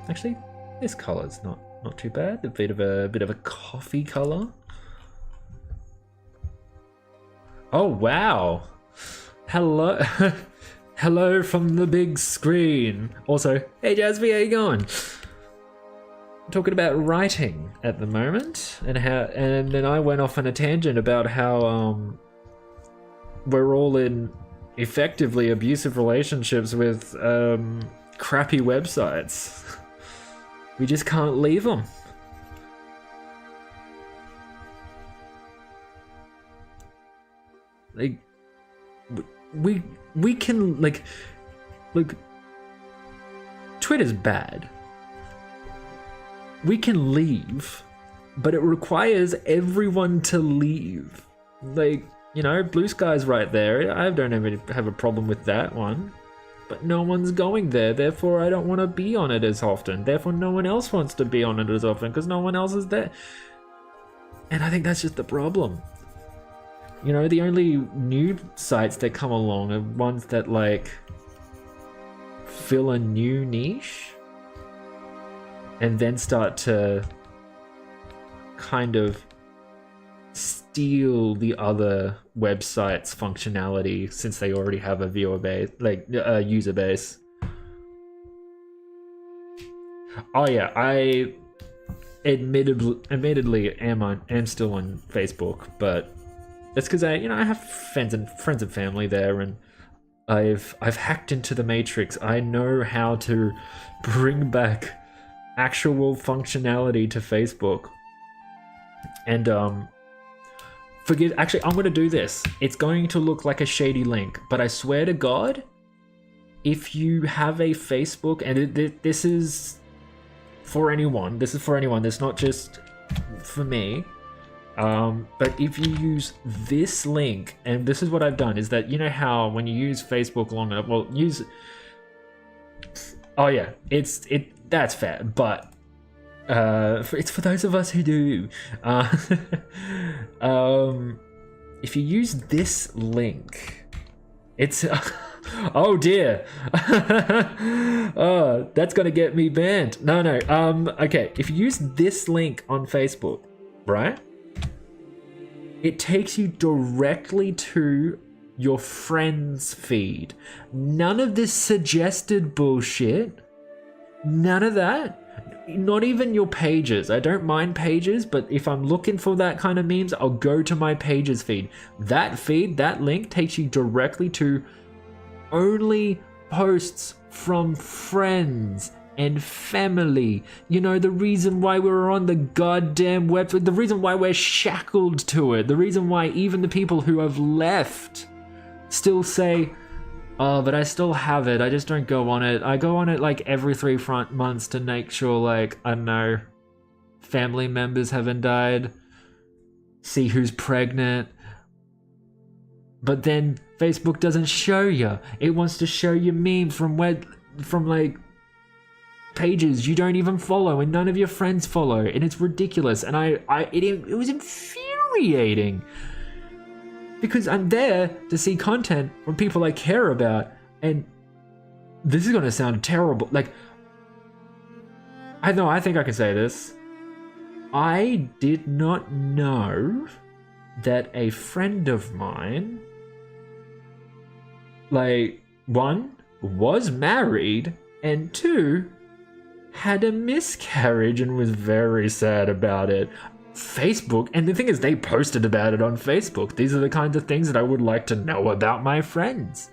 actually this color's not too bad. A bit of a coffee color. Oh wow. Hello. Hello from the big screen. Also, hey Jasby, how you going? I'm talking about writing at the moment and then I went off on a tangent about how we're all in effectively abusive relationships with crappy websites. We just can't leave them. Like, we can, like, look, Twitter's bad. We can leave, but it requires everyone to leave. Like, you know, Blue Sky's right there. I don't even have a problem with that one. But no one's going there, therefore I don't want to be on it as often. Therefore no one else wants to be on it as often because no one else is there. And I think that's just the problem. You know, the only new sites that come along are ones that, like, fill a new niche and then start to kind of steal the other websites' functionality since they already have a viewer base, like user base. Oh yeah, I admittedly am still on Facebook, but That's because I have friends and family there, and I've hacked into the Matrix. I know how to bring back actual functionality to Facebook. And actually, I'm gonna do this. It's going to look like a shady link, but I swear to God, if you have a Facebook, and this is for anyone. This is for anyone. It's not just for me. But if you use this link, and this is what I've done, is that you know how when you use Facebook long enough, well, oh yeah, that's fair, but it's for those of us who do. If you use this link, it's oh dear. Oh, that's gonna get me banned. No. Okay, if you use this link on Facebook, right? It takes you directly to your friend's feed. None of this suggested bullshit. None of that. Not even your pages. I don't mind pages, but if I'm looking for that kind of memes, I'll go to my pages feed. That feed, that link takes you directly to only posts from friends and family. You know, the reason why we're on the goddamn website, the reason why we're shackled to it, the reason why even the people who have left still say, oh, but I still have it, I just don't go on it. I go on it like every 3 months to make sure, like, I don't know, family members haven't died, see who's pregnant. But then Facebook doesn't show you. It wants to show you memes from like pages you don't even follow and none of your friends follow, and it's ridiculous. And it was infuriating because I'm there to see content from people I care about, and this is gonna sound terrible. Like, I think I can say this. I did not know that a friend of mine, like, 1, was married, and 2, had a miscarriage and was very sad about it. Facebook, and the thing is, they posted about it on Facebook. These are the kinds of things that I would like to know about my friends.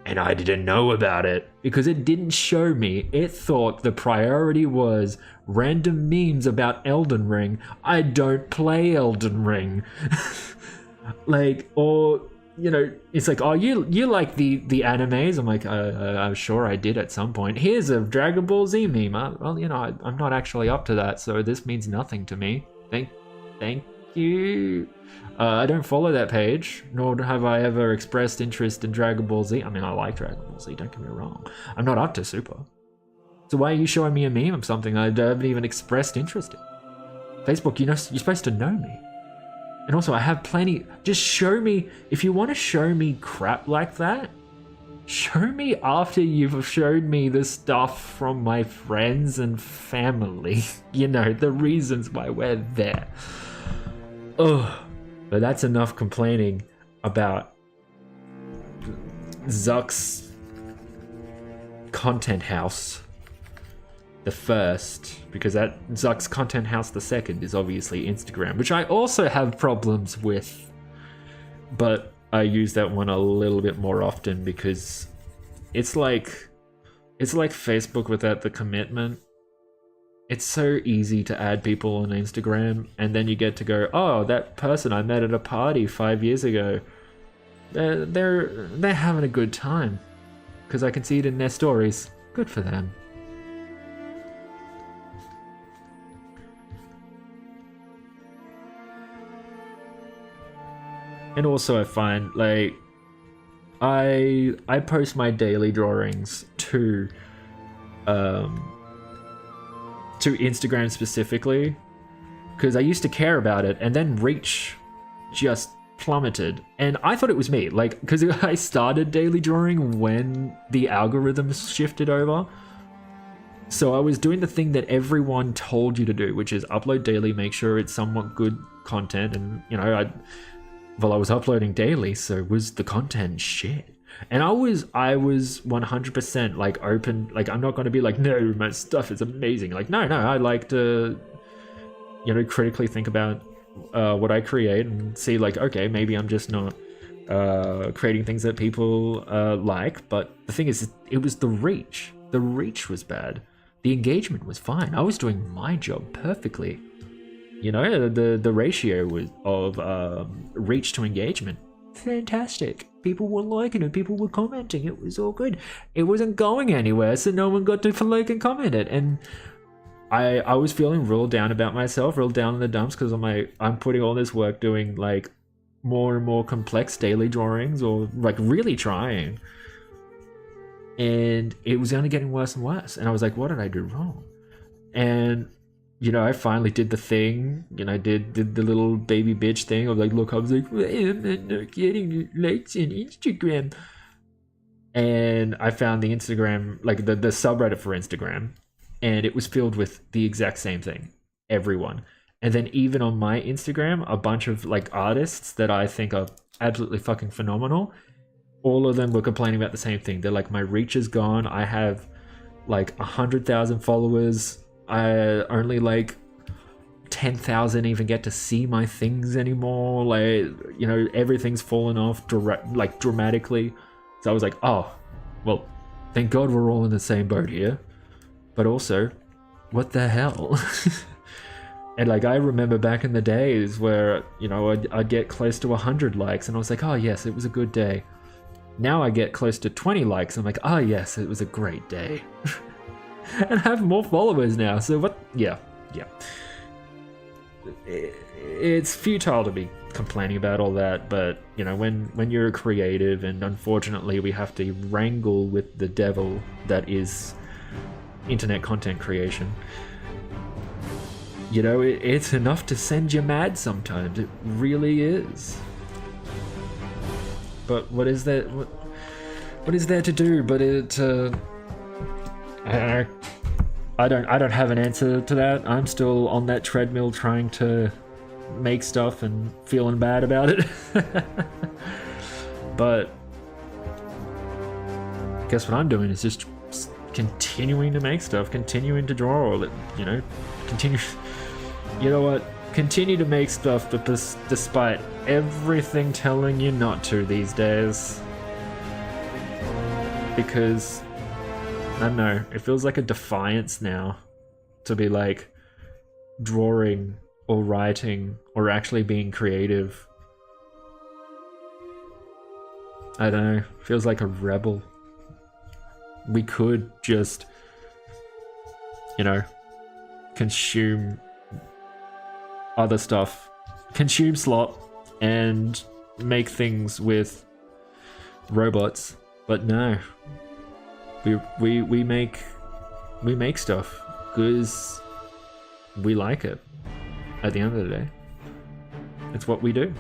And I didn't know about it because it didn't show me. It thought the priority was random memes about Elden Ring. I don't play Elden Ring. Like, or, you know, it's like, oh, you like the animes? I'm like, I'm sure I did at some point. Here's a Dragon Ball Z meme. Well, you know, I'm not actually up to that, so this means nothing to me. Thank you. I don't follow that page, nor have I ever expressed interest in Dragon Ball Z. I mean, I like Dragon Ball Z, don't get me wrong. I'm not up to Super. So why are you showing me a meme of something I haven't even expressed interest in? Facebook, you know, you're supposed to know me. And also, I have plenty. Just show me, if you want to show me crap like that, show me after you've showed me the stuff from my friends and family. You know, the reasons why we're there. Ugh. But that's enough complaining about Zuck's content house. The first, because that Zuck's content house, the second, is obviously Instagram, which I also have problems with, but I use that one a little bit more often because it's like Facebook without the commitment. It's so easy to add people on Instagram, and then you get to go, oh, that person I met at a party 5 years ago, they're having a good time because I can see it in their stories. Good for them. And also I find, like, I post my daily drawings to Instagram specifically because I used to care about it, and then reach just plummeted, and I thought it was me, like, because I started daily drawing when the algorithms shifted over. So I was doing the thing that everyone told you to do, which is upload daily, make sure it's somewhat good content, and you know, I was uploading daily, so was the content shit. And I was 100% like open, like I'm not going to be like, no, my stuff is amazing. Like, no, I like to, you know, critically think about what I create and see like, okay, maybe I'm just not creating things that people like. But the thing is, it was the reach. The reach was bad. The engagement was fine. I was doing my job perfectly. You know, the ratio was of reach to engagement, fantastic. People were liking it. People were commenting. It was all good. It wasn't going anywhere, so no one got to like and comment it. And I was feeling real down about myself, real down in the dumps, because I'm putting all this work doing like more and more complex daily drawings, or like really trying. And it was only getting worse and worse. And I was like, what did I do wrong? And you know, I finally did the thing, you know, did the little baby bitch thing of like, look, I was like, why am I not getting likes on Instagram? And I found the Instagram, like the subreddit for Instagram, and it was filled with the exact same thing. Everyone. And then even on my Instagram, a bunch of like artists that I think are absolutely fucking phenomenal, all of them were complaining about the same thing. They're like, my reach is gone. I have like 100,000 followers. I only like 10,000 even get to see my things anymore. Like, you know, everything's fallen off dramatically. So I was like, oh, well, thank God we're all in the same boat here. But also, what the hell? And like, I remember back in the days where, you know, I'd get close to 100 likes and I was like, oh yes, it was a good day. Now I get close to 20 likes. I'm like, oh yes, it was a great day. And have more followers now. So what? Yeah. It's futile to be complaining about all that, but you know, when you're creative, and unfortunately we have to wrangle with the devil that is internet content creation. You know, it's enough to send you mad sometimes. It really is. But what is there? What is there to do? But it. I don't have an answer to that. I'm still on that treadmill trying to make stuff and feeling bad about it. But guess what I'm doing is just continuing to make stuff, continuing to draw, you know, continue. You know what? Continue to make stuff, but despite everything telling you not to these days. Because I don't know, it feels like a defiance now to be like drawing or writing or actually being creative. I don't know, feels like a rebel. We could just, you know, consume other stuff, consume slot and make things with robots, but no. We make stuff because we like it. At the end of the day, it's what we do.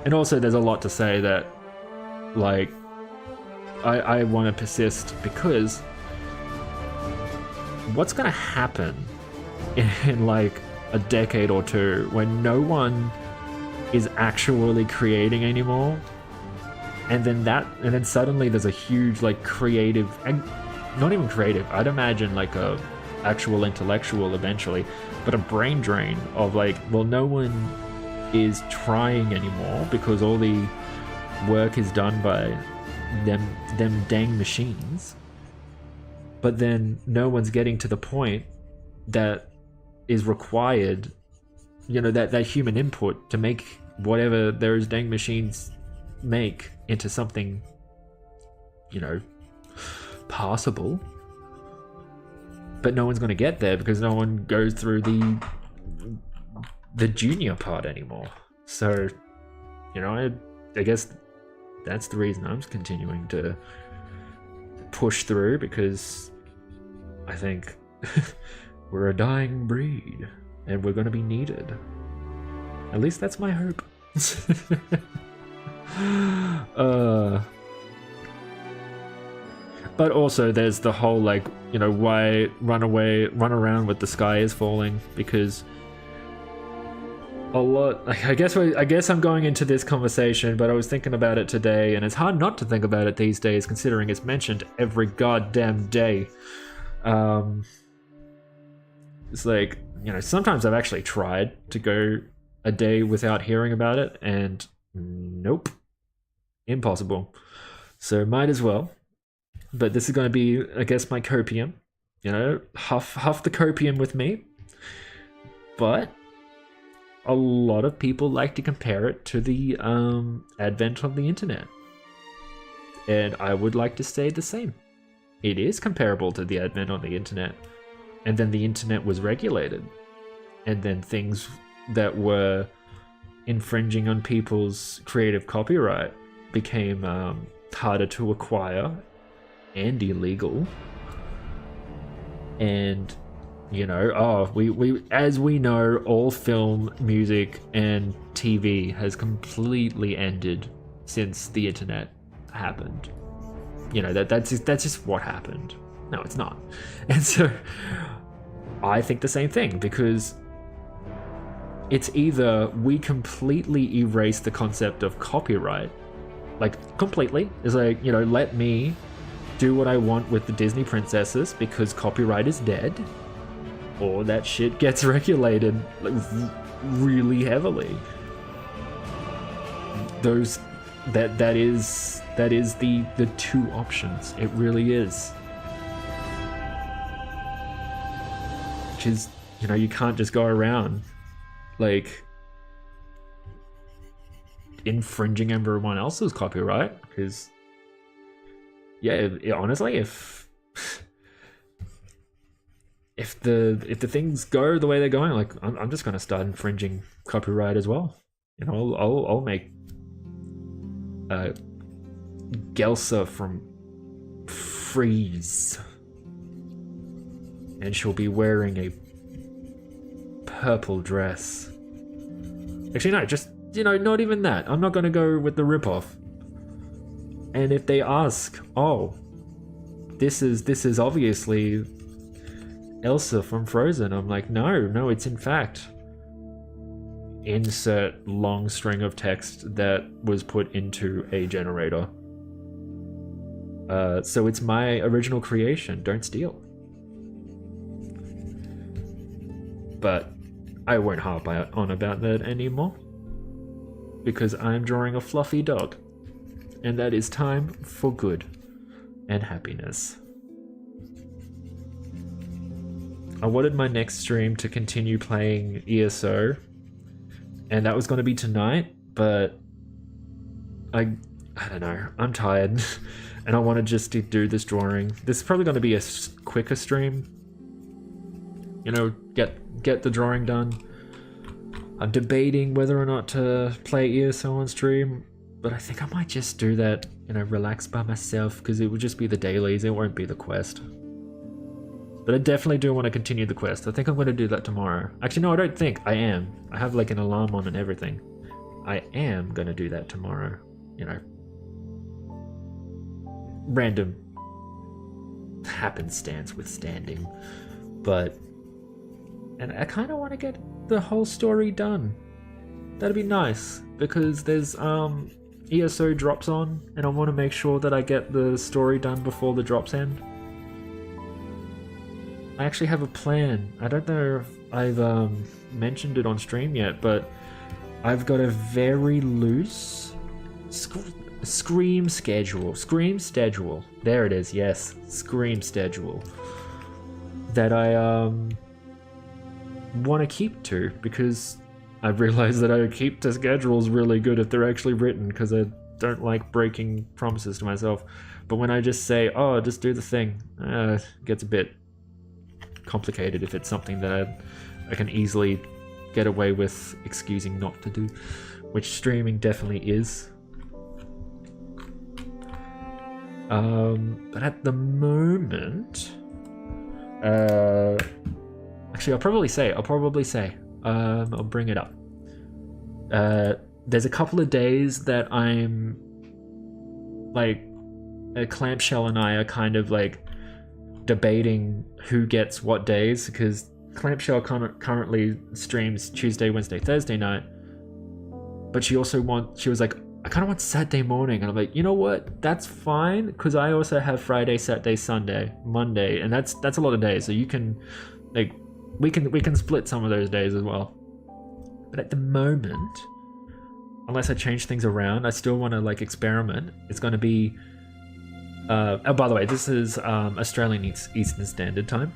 And also, there's a lot to say that, like, I want to persist because what's gonna happen in like a decade or two when no one is actually creating anymore? And then suddenly there's a huge like creative, and not even creative, I'd imagine like a actual intellectual eventually, but a brain drain of like, well, no one is trying anymore because all the work is done by them dang machines. But then no one's getting to the point that is required, you know, that human input to make whatever those dang machines make into something, you know, passable. But no one's going to get there because no one goes through the junior part anymore. So, you know, I guess that's the reason I'm continuing to push through, because I think we're a dying breed and we're going to be needed. At least that's my hope. But also there's the whole like, you know, why run around with the sky is falling, because a lot, like, I guess I'm going into this conversation, but I was thinking about it today, and it's hard not to think about it these days considering it's mentioned every goddamn day. It's like, sometimes I've actually tried to go a day without hearing about it, and nope, impossible. So might as well. But this is going to be, I guess, my copium. Huff the copium with me. But a lot of people like to compare it to the advent of the internet. And I would like to say the same. It is comparable to the advent of the internet. And then the internet was regulated. And then things that were infringing on people's creative copyright became harder to acquire and illegal. And we as we know, all film, music, and TV has completely ended since the internet happened. That's just what happened. No, it's not. And so I think the same thing, because it's either we completely erase the concept of copyright, like completely. It's like, let me do what I want with the Disney princesses because copyright is dead, or that shit gets regulated really heavily. That is the two options. It really is. Which is, you can't just go around like infringing everyone else's copyright, because honestly, if the things go the way they're going, like I'm just gonna start infringing copyright as well. I'll make Gelsa from Freeze, and she'll be wearing a purple dress. Actually, no, just not even that. I'm not gonna go with the ripoff. And if they ask, oh, this is obviously Elsa from Frozen, I'm like, no, it's in fact insert long string of text that was put into a generator. So it's my original creation. Don't steal. But I won't harp on about that anymore, because I'm drawing a fluffy dog. And that is time for good and happiness. I wanted my next stream to continue playing ESO, and that was going to be tonight, but I don't know, I'm tired, and I wanted just to do this drawing. This is probably going to be a quicker stream. Get the drawing done. I'm debating whether or not to play ESO on stream, but I think I might just do that, relax by myself, because it would just be the dailies, it won't be the quest. But I definitely do want to continue the quest. I think I'm going to do that tomorrow. Actually, no, I don't think. I am. I have like an alarm on and everything. I am going to do that tomorrow. Random happenstance withstanding. And I kind of want to get the whole story done. That'd be nice, because there's ESO drops on, and I want to make sure that I get the story done before the drops end. I actually have a plan. I don't know if I've mentioned it on stream yet, but I've got a very loose Scream schedule. There it is, yes. Scream schedule. That I want to keep to, because I've realized that I keep to schedules really good if they're actually written, because I don't like breaking promises to myself. But when I just say, oh, just do the thing, it gets a bit complicated if it's something that I can easily get away with excusing not to do, which streaming definitely is. But at the moment, actually, I'll probably say, I'll bring it up. There's a couple of days that I'm like, Clamshell and I are kind of like debating who gets what days, because Clamshell currently streams Tuesday, Wednesday, Thursday night, but she was like, I kind of want Saturday morning, and I'm like, you know what, that's fine, because I also have Friday, Saturday, Sunday, Monday, and that's a lot of days, so you can like we can split some of those days as well. But at the moment, unless I change things around, I still want to like experiment. It's going to be. Oh, by the way, this is Australian Eastern Standard Time.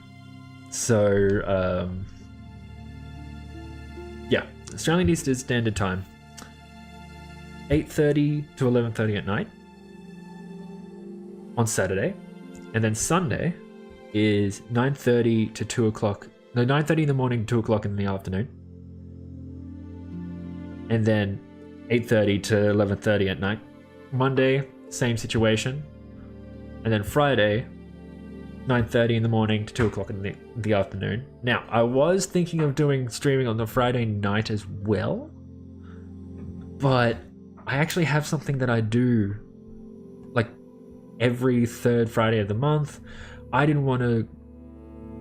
So yeah, Australian Eastern Standard Time. 8:30 to 11:30 at night on Saturday, and then Sunday is 9:30 to 2 o'clock. No, 9:30 in the morning, 2 o'clock in the afternoon, and then 8:30 to 11:30 at night. Monday, same situation, and then Friday, 9:30 in the morning to 2 o'clock in the afternoon. Now, I was thinking of doing streaming on the Friday night as well, but I actually have something that I do like every third Friday of the month. I didn't want to,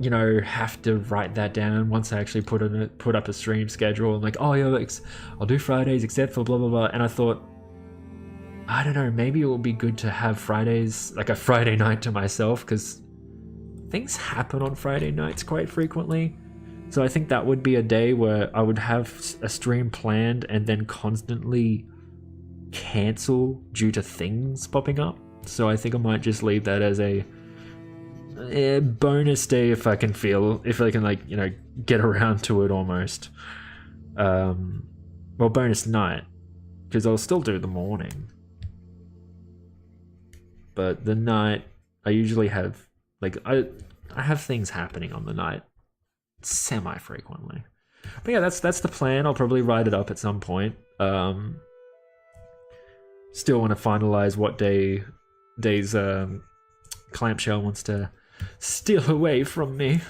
you know, have to write that down once I actually put up a stream schedule. I'm like, oh yeah, like, I'll do Fridays except for blah blah blah. And I thought, I don't know, maybe it would be good to have Fridays, like a Friday night to myself, because things happen on Friday nights quite frequently. So I think that would be a day where I would have a stream planned and then constantly cancel due to things popping up. So I think I might just leave that as a bonus day if I can like, you know, get around to it almost. Well, bonus night, because I'll still do the morning, but the night I usually have like I have things happening on the night semi frequently. But yeah, that's the plan. I'll probably write it up at some point. Still want to finalize what days Clamshell wants to steal away from me.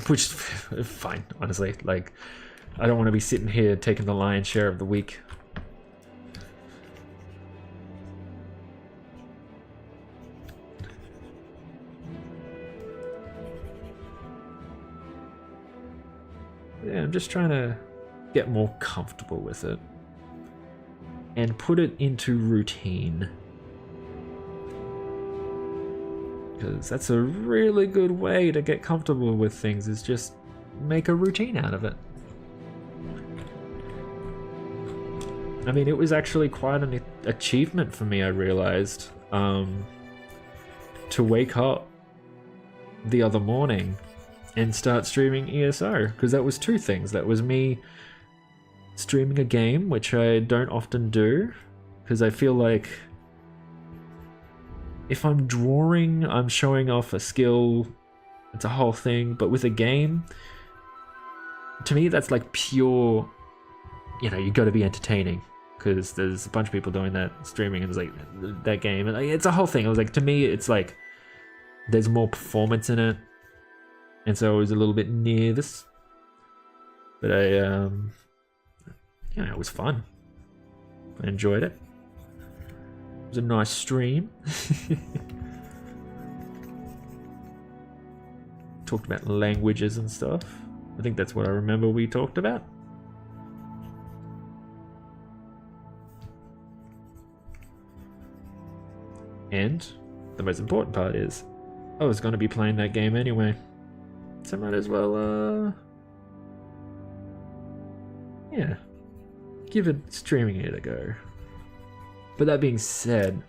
Which is fine, honestly. Like, I don't want to be sitting here taking the lion's share of the week. Yeah, I'm just trying to get more comfortable with it and put it into routine, because that's a really good way to get comfortable with things, is just make a routine out of it. I mean, it was actually quite an achievement for me, I realized, to wake up the other morning and start streaming ESO, because that was two things. That was me streaming a game, which I don't often do, because I feel like if I'm drawing, I'm showing off a skill, it's a whole thing. But with a game, to me, that's like pure, you know, you got to be entertaining, because there's a bunch of people doing that streaming, and it's like that game, and like, it's a whole thing. I was like, to me, it's like there's more performance in it, and so I was a little bit nervous, but I yeah, it was fun. I enjoyed it. It was a nice stream. Talked about languages and stuff. I think that's what I remember we talked about. And the most important part is, I was going to be playing that game anyway, so I might as well, yeah, give it streaming it a go. But that being said,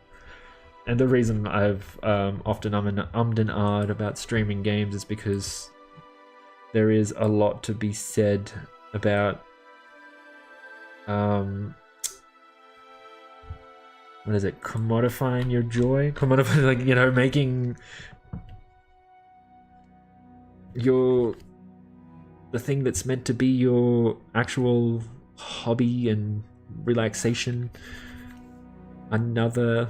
and the reason I've often ummed and ahed about streaming games is because there is a lot to be said about what is it? Commodifying your joy? Commodifying, like, you know, making the thing that's meant to be your actual hobby and relaxation another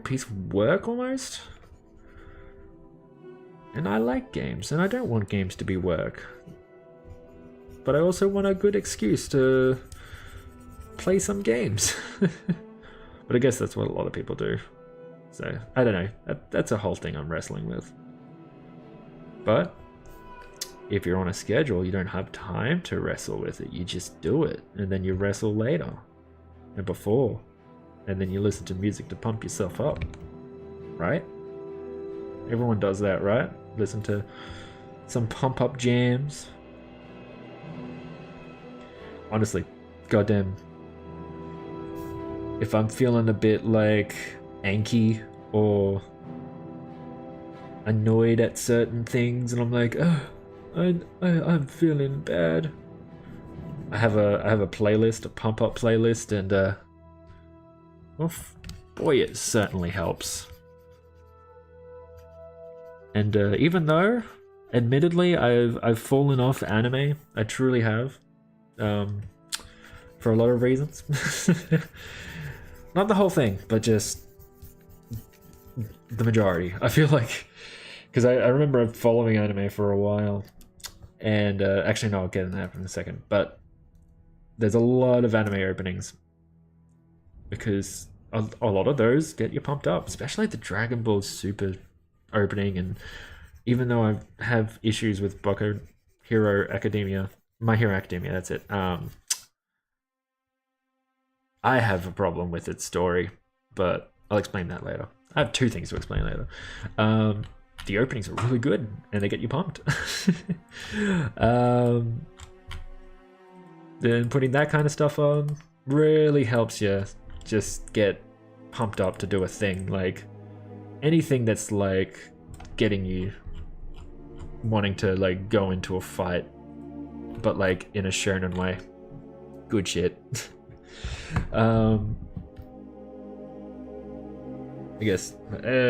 piece of work almost. And I like games, and I don't want games to be work, but I also want a good excuse to play some games. But I guess that's what a lot of people do, so I don't know, that's a whole thing I'm wrestling with. But if you're on a schedule, you don't have time to wrestle with it. You just do it, and then you wrestle later and before, and then you listen to music to pump yourself up, right? Everyone does that, right? Listen to some pump up jams. Honestly, goddamn. If I'm feeling a bit like anky or annoyed at certain things, and I'm like, oh, I'm feeling bad. I have a playlist, a pump up playlist, and well, boy, it certainly helps. And even though, admittedly, I've fallen off anime, I truly have, for a lot of reasons. Not the whole thing, but just the majority. I feel like, because I remember following anime for a while, and actually no, I'll get into that in a second. But there's a lot of anime openings because a lot of those get you pumped up, especially the Dragon Ball Super opening. And even though I have issues with Boku Hero Academia, My Hero Academia, that's it. I have a problem with its story, but I'll explain that later. I have two things to explain later. The openings are really good and they get you pumped. Then putting that kind of stuff on really helps you just get pumped up to do a thing. Like anything that's like getting you wanting to like go into a fight, but like in a shonen way. Good shit. I guess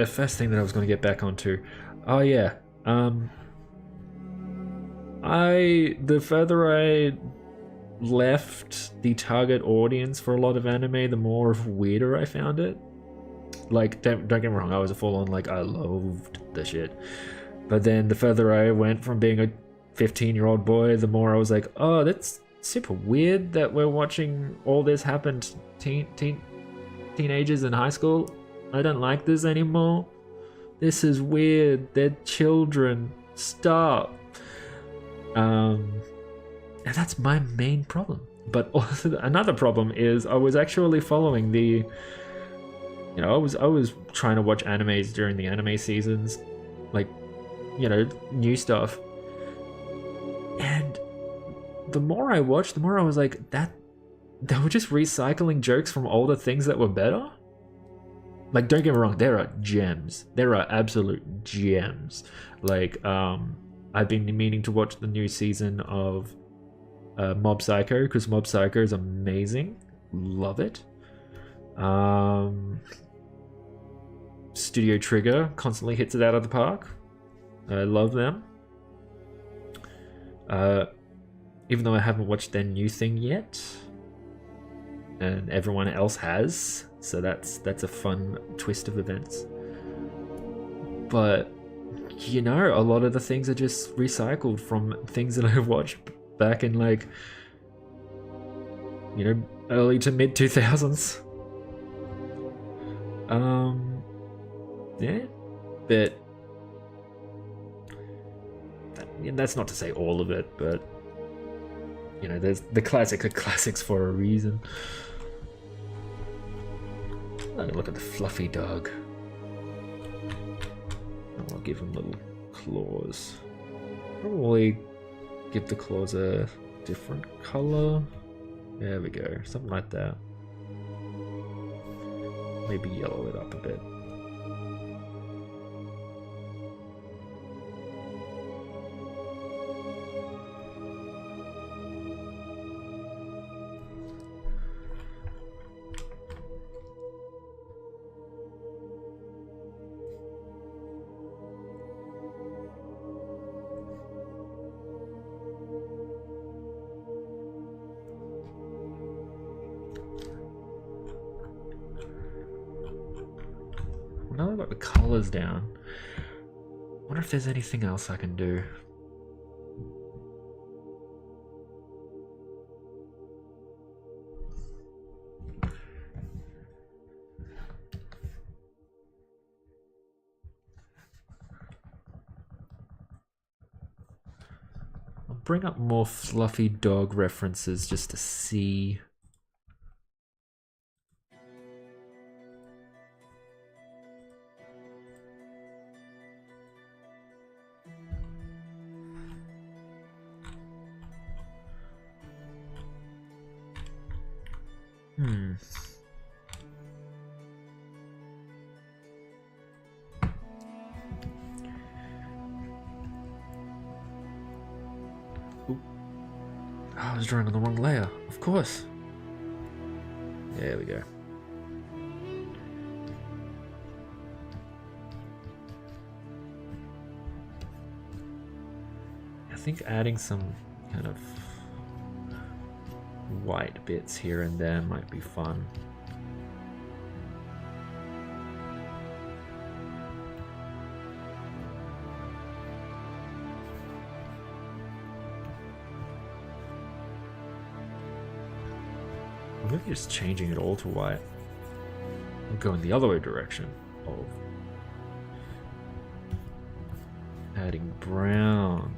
first thing that I was going to get back onto. Oh yeah. The further I left the target audience for a lot of anime, the more weirder I found it. Like, don't get me wrong, I was a full-on like I loathed the shit. But then the further I went from being a 15-year-old boy, the more I was like, oh, that's super weird that we're watching all this happen to teenagers in high school. I don't like this anymore. This is weird. They're children. Stop. And that's my main problem. But also another problem is I was actually following the, you know, I was trying to watch animes during the anime seasons, like, you know, new stuff. And the more I watched, the more I was like, that they were just recycling jokes from older things that were better. Like, don't get me wrong, there are gems. There are absolute gems. Like, I've been meaning to watch the new season of Mob Psycho, because Mob Psycho is amazing. Love it. Studio Trigger constantly hits it out of the park. I love them. Even though I haven't watched their new thing yet, and everyone else has, so that's a fun twist of events. But you know, a lot of the things are just recycled from things that I've watched back in, like, you know, early to mid 2000s. Yeah, but that's not to say all of it, but you know, there's the classics are classics for a reason. Look at the fluffy dog. I'll give him little claws. Probably give the claws a different color. There we go, something like that. Maybe yellow it up a bit. Now that I've got the colors down, I wonder if there's anything else I can do. I'll bring up more fluffy dog references just to see. Hmm. Ooh. Oh, I was drawing on the wrong layer. Of course. There we go. I think adding some kind of white bits here and there might be fun. Or maybe just changing it all to white and going the other way direction of adding brown.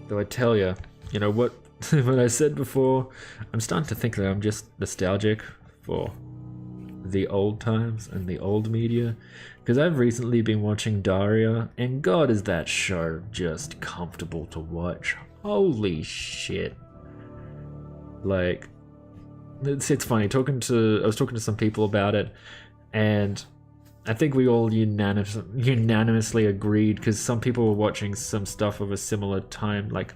Though I tell you, you know what, what I said before, I'm starting to think that I'm just nostalgic for the old times and the old media, because I've recently been watching Daria, and God is that show just comfortable to watch. Holy shit. Like, it's funny, I was talking to some people about it, and I think we all unanimously agreed, because some people were watching some stuff of a similar time, like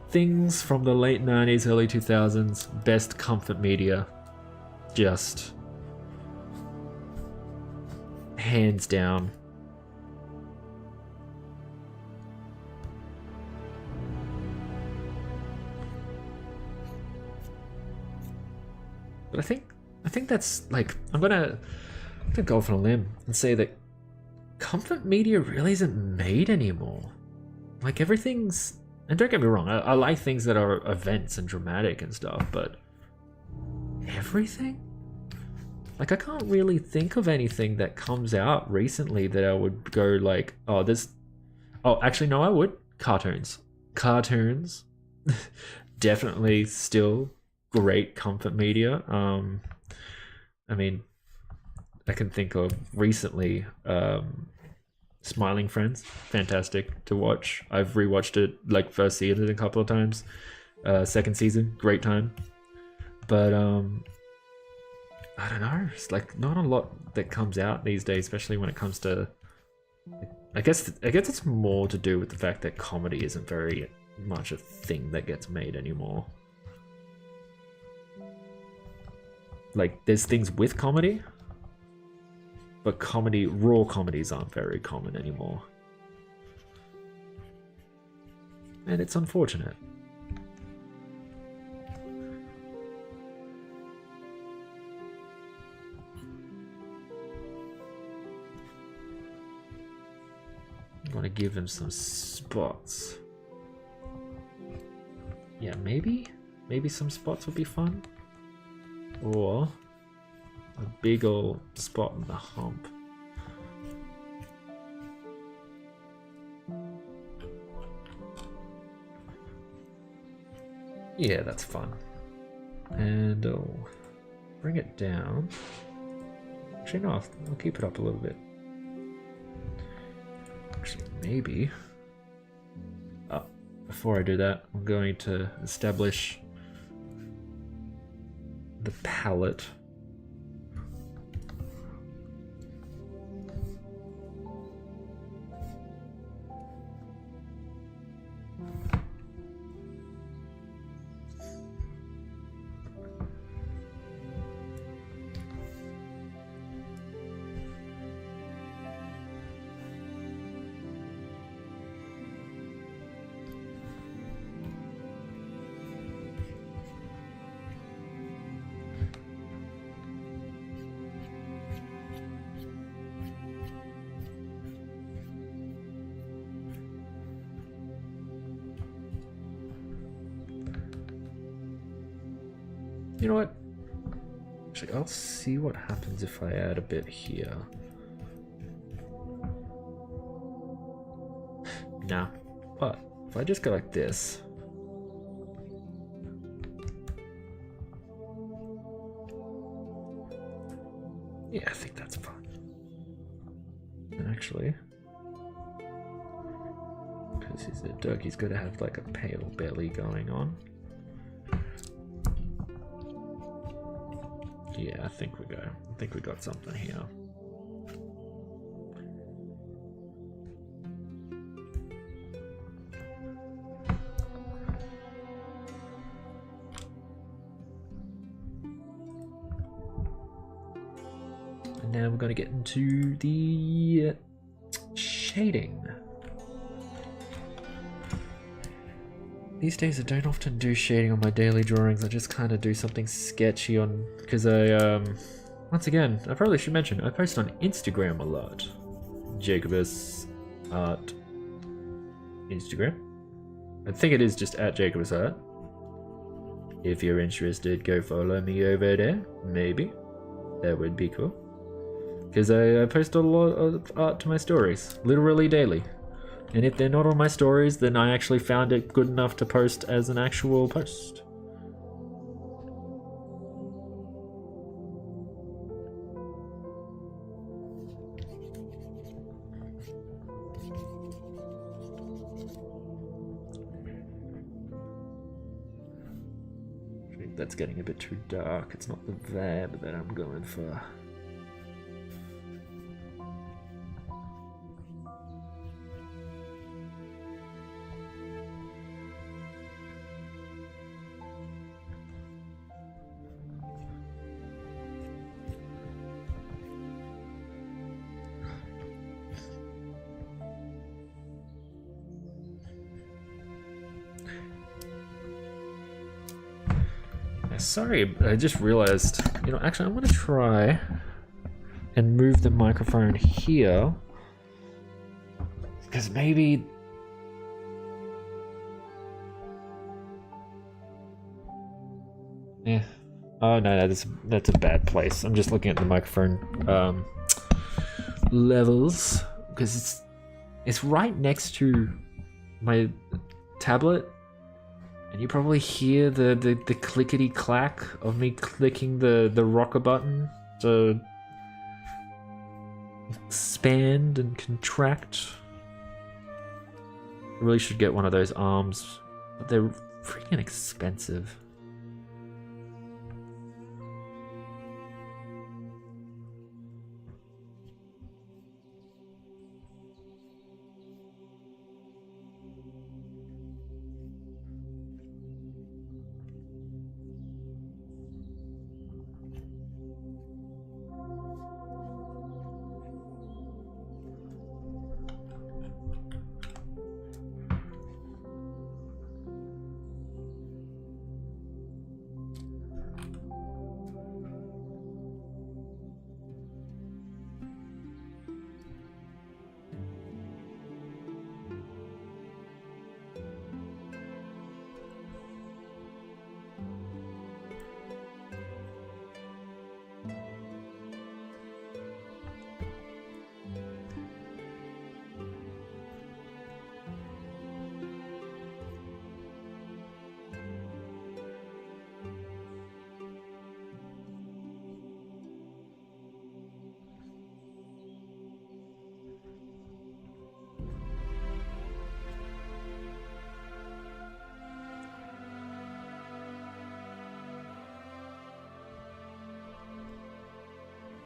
things from the late 90s, early 2000s, best comfort media, just hands down. But I think that's like, I'm gonna go off on a limb and say that comfort media really isn't made anymore. Like, everything's, and don't get me wrong, I like things that are events and dramatic and stuff, but everything? Like, I can't really think of anything that comes out recently that I would go like, oh, this, oh, actually, no, I would. Cartoons. Definitely still great comfort media. I mean, I can think of recently, Smiling Friends, fantastic to watch. I've rewatched it, like, first season a couple of times. Second season, great time. But I don't know, it's like not a lot that comes out these days, especially when it comes to, I guess it's more to do with the fact that comedy isn't very much a thing that gets made anymore. Like, there's things with comedy, but raw comedies aren't very common anymore. And it's unfortunate. I'm gonna give him some spots. Yeah, maybe some spots would be fun. Or a big ol' spot in the hump. Yeah, that's fun. And I'll bring it down. Actually, no, I'll keep it up a little bit. Actually, maybe. Before I do that, I'm going to establish the palette. You know what? Actually, I'll see what happens if I add a bit here. Nah. But if I just go like this. Yeah, I think that's fine. Actually, because he's a duck, he's got to have like a pale belly going on. Yeah, I think we got something here. And now we're going to get into the shading. These days I don't often do shading on my daily drawings. I just kind of do something sketchy on, because I once again, I probably should mention, I post on Instagram a lot. Jacobus Art Instagram. I think it is just at Jacobus Art. If you're interested, go follow me over there. Maybe. That would be cool. Because I post a lot of art to my stories, literally daily. And if they're not on my stories, then I actually found it good enough to post as an actual post. I think that's getting a bit too dark. It's not the vibe that I'm going for. Sorry, I just realized, you know, actually I'm going to try and move the microphone here, because maybe yeah, oh no, that's a bad place. I'm just looking at the microphone levels, because it's right next to my tablet. And you probably hear the clickety clack of me clicking the rocker button to expand and contract. I really should get one of those arms, but they're freaking expensive.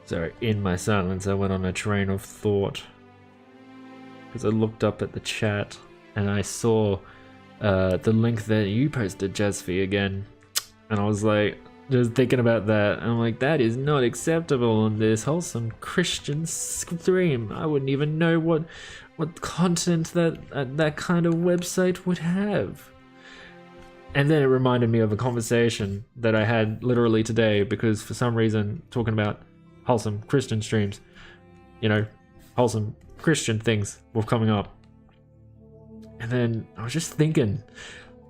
Sorry, in my silence I went on a train of thought, because I looked up at the chat and I saw the link that you posted, Jazzy, again, and I was like, just thinking about that, and I'm like, that is not acceptable on this wholesome Christian stream. I wouldn't even know what content that kind of website would have. And then it reminded me of a conversation that I had literally today, because for some reason, talking about wholesome Christian streams, you know, wholesome Christian things were coming up. And then I was just thinking,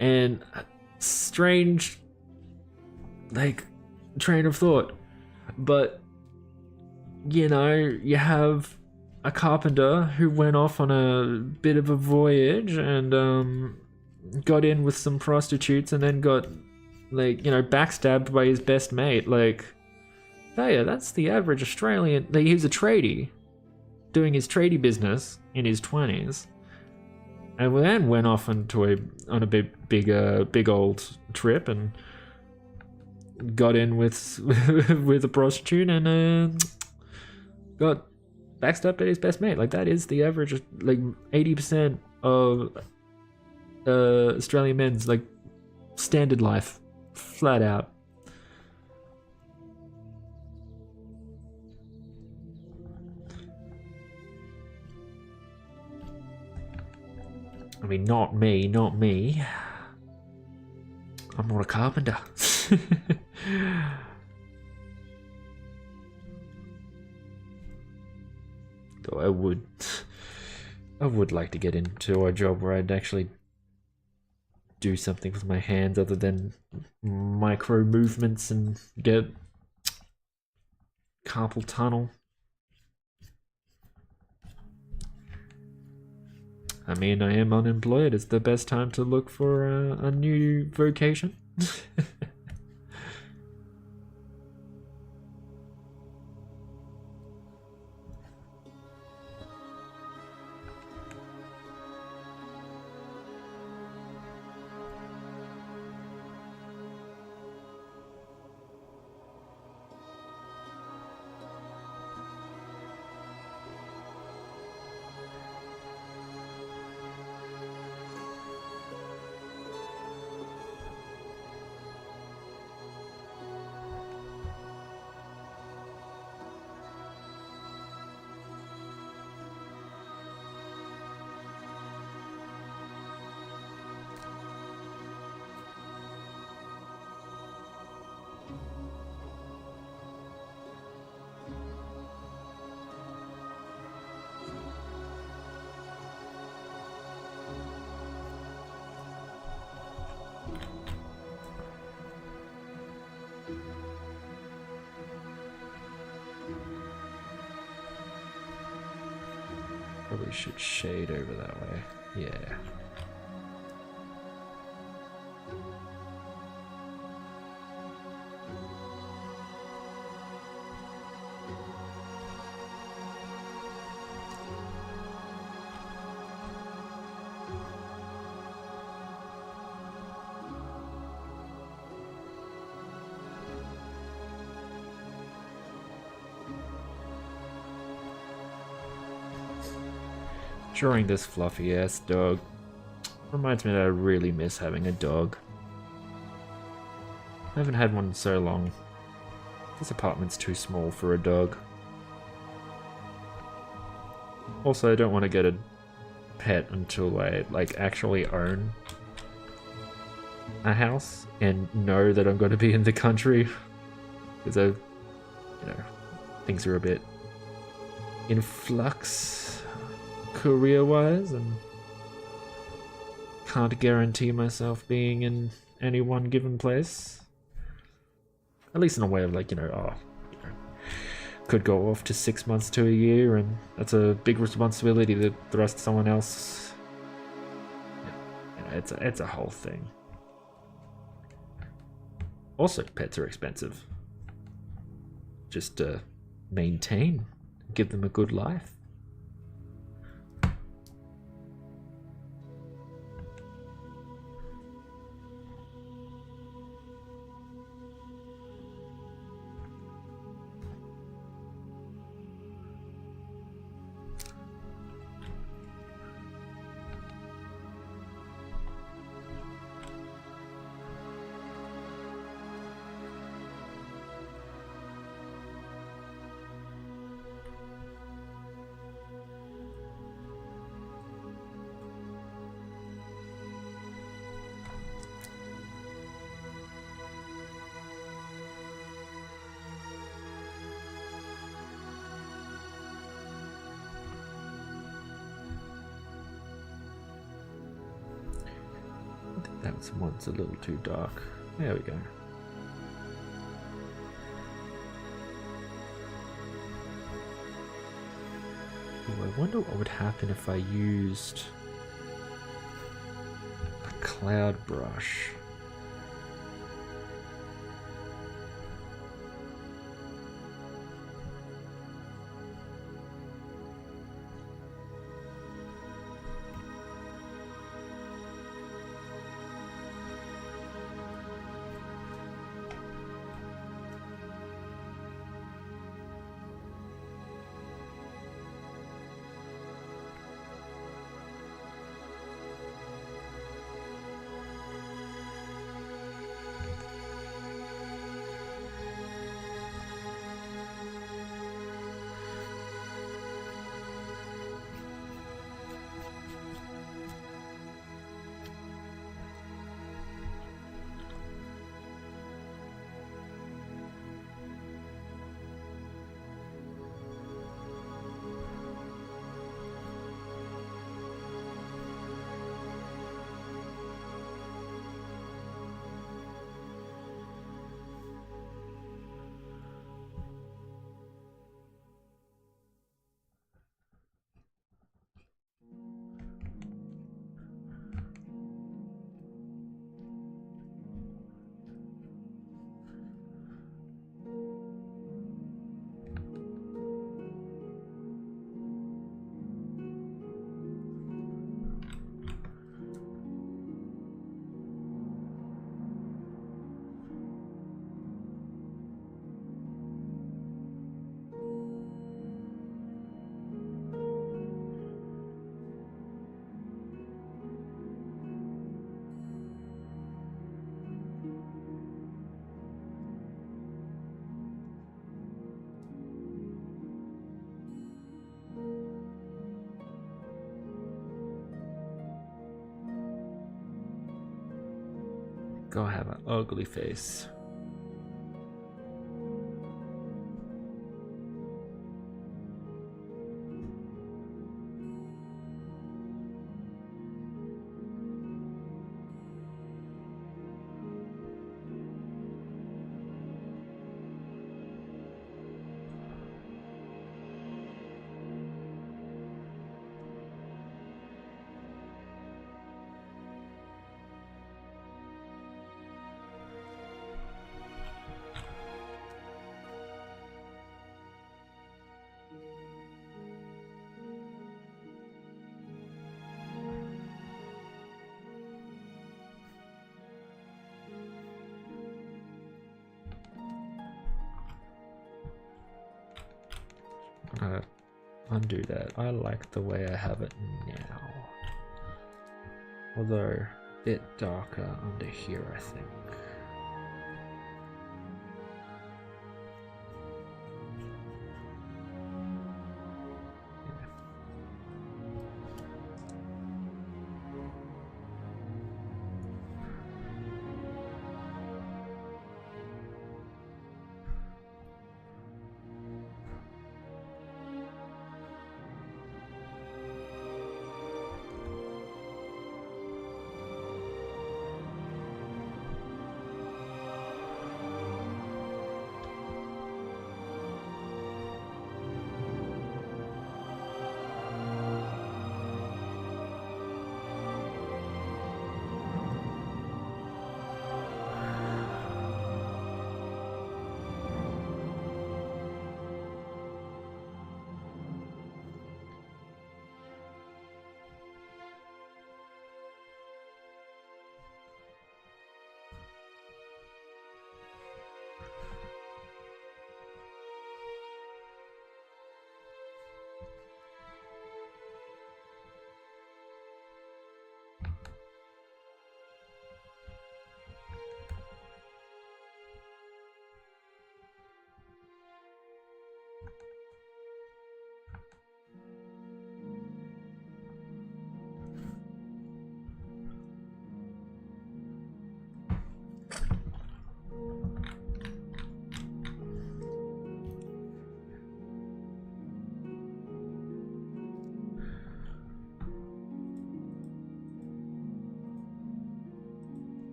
and a strange, like, train of thought. But, you know, you have a carpenter who went off on a bit of a voyage and got in with some prostitutes and then got, like, you know, backstabbed by his best mate. Like, oh yeah, that's the average Australian. Like, he was a tradie, doing his tradie business in his 20s, and then went off on a big old trip and got in with with a prostitute and got backstabbed at his best mate. Like, that is the average. Like, 80% of Australian men's, like, standard life, flat out. I mean, not me. I'm not a carpenter. Though I would like to get into a job where I'd actually do something with my hands other than micro movements and get carpal tunnel. I mean, I am unemployed. It's the best time to look for a new vocation. Probably should shade over that way. Yeah. Drawing this fluffy ass dog reminds me that I really miss having a dog. I haven't had one in so long. This apartment's too small for a dog. Also, I don't want to get a pet until I, like, actually own a house and know that I'm going to be in the country. Because things are a bit in flux career-wise, and can't guarantee myself being in any one given place. At least in a way of, like, could go off to 6 months to a year, and that's a big responsibility to thrust someone else. It's a whole thing. Also, pets are expensive. Just to maintain, give them a good life. That one's a little too dark. There we go. Ooh, I wonder what would happen if I used a cloud brush. Go have an ugly face. Undo that. I like the way I have it now. Although a bit darker under here, I think.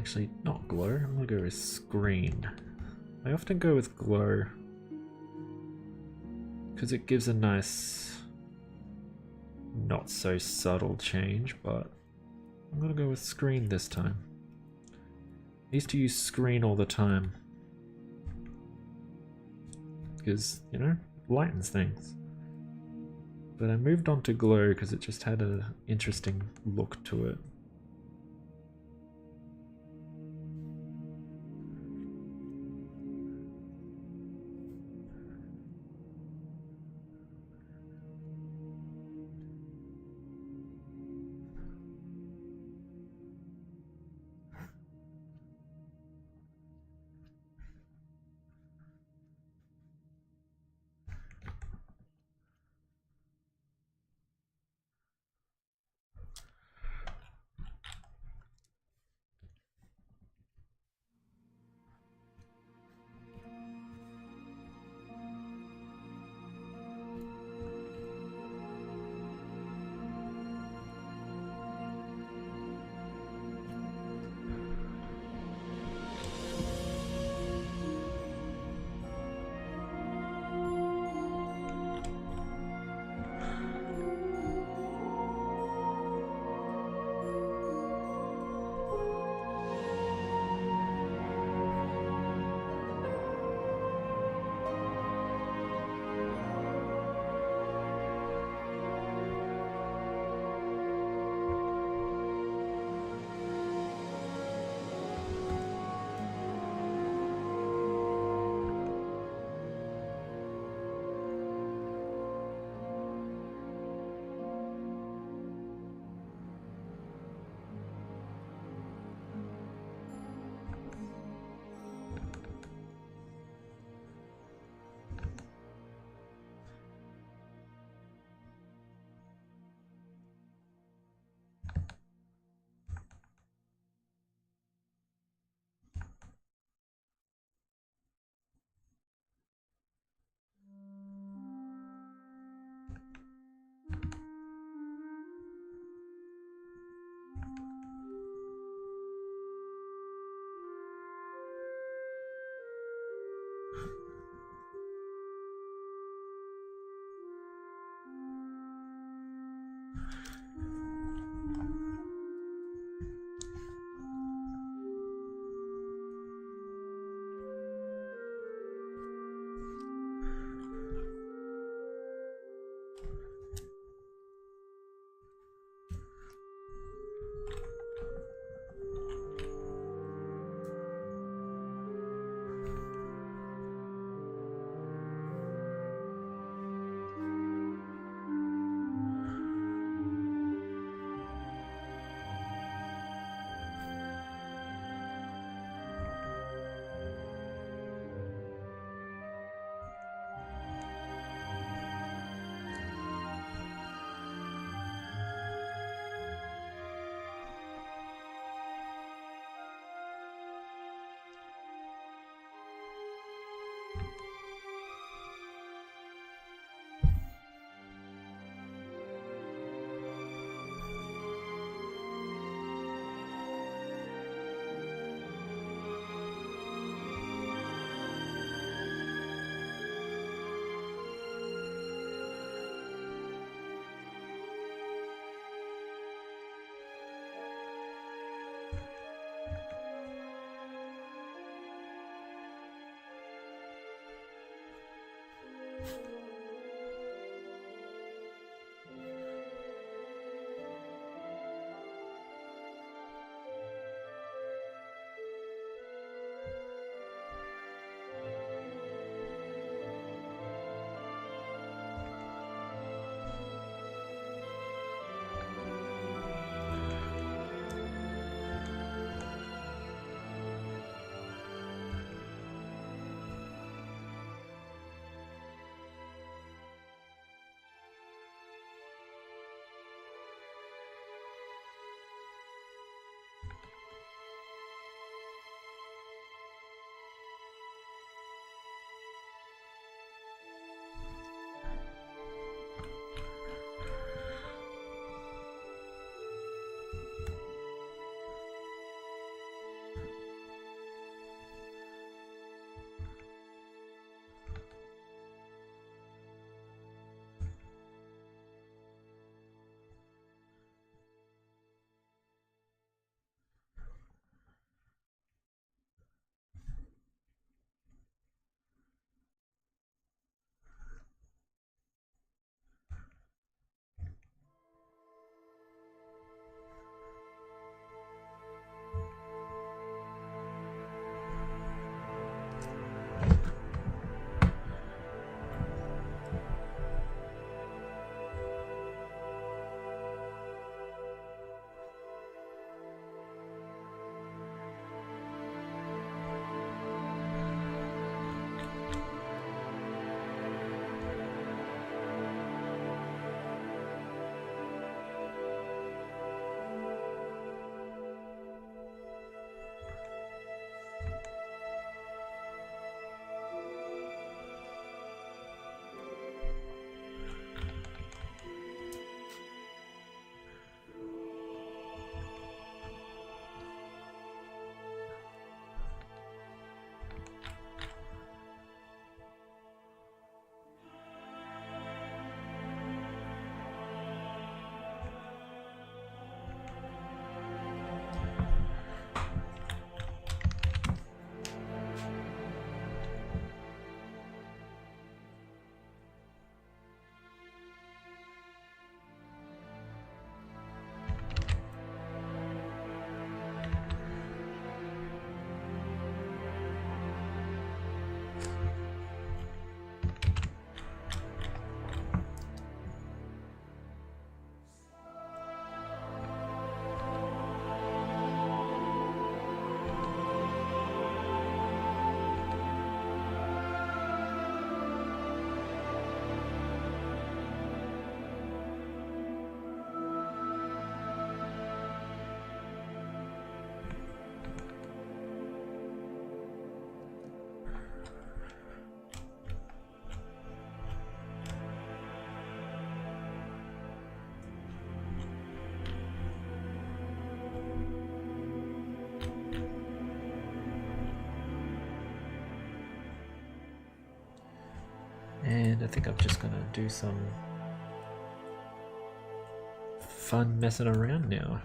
Actually, not glow. I'm gonna go with screen. I often go with glow because it gives a nice, not so subtle change, but I'm gonna go with screen this time. I used to use screen all the time because, you know, lightens things. But I moved on to glow because it just had an interesting look to it. And I think I'm just gonna do some fun messing around now.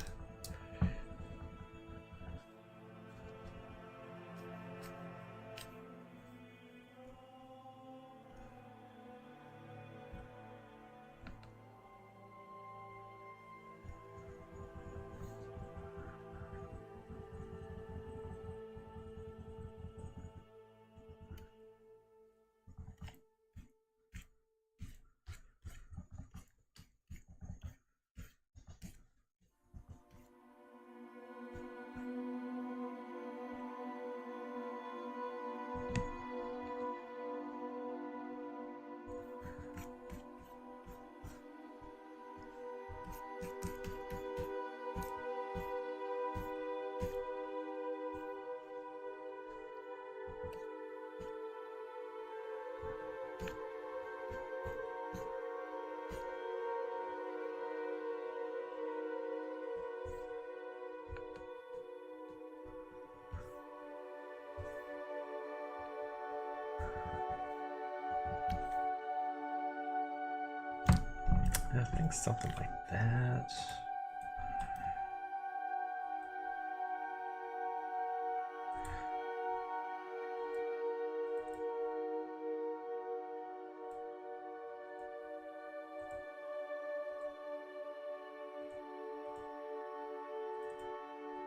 I think something like that.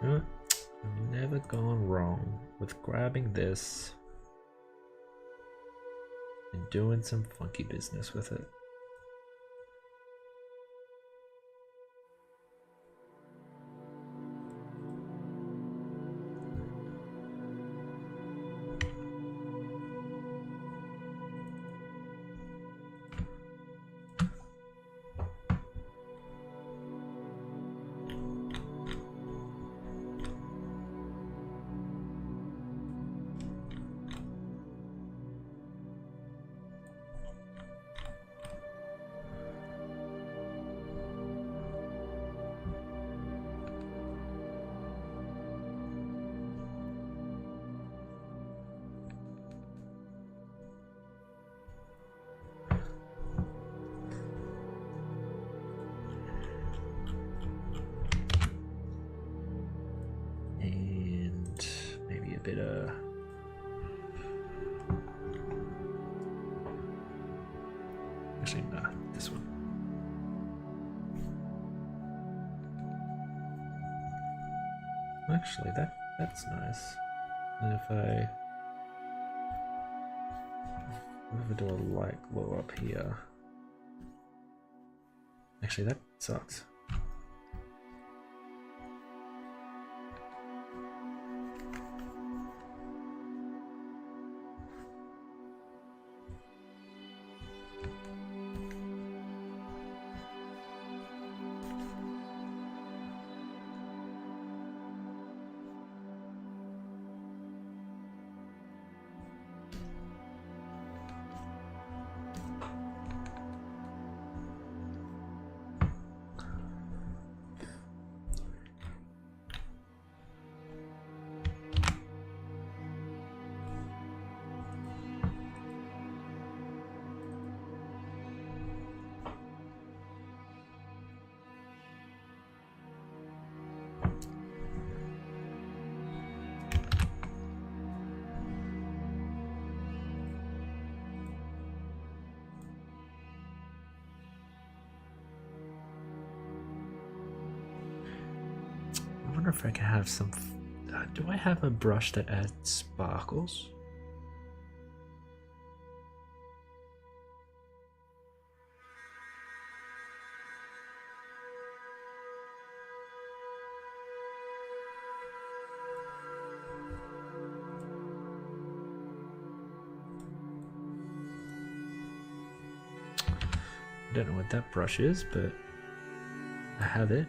I've never gone wrong with grabbing this and doing some funky business with it. Bit of actually nah, this one. Actually that's nice. And if I do a light glow up here. Actually that sucks. I wonder if I can have some. Do I have a brush that adds sparkles? I don't know what that brush is, but I have it.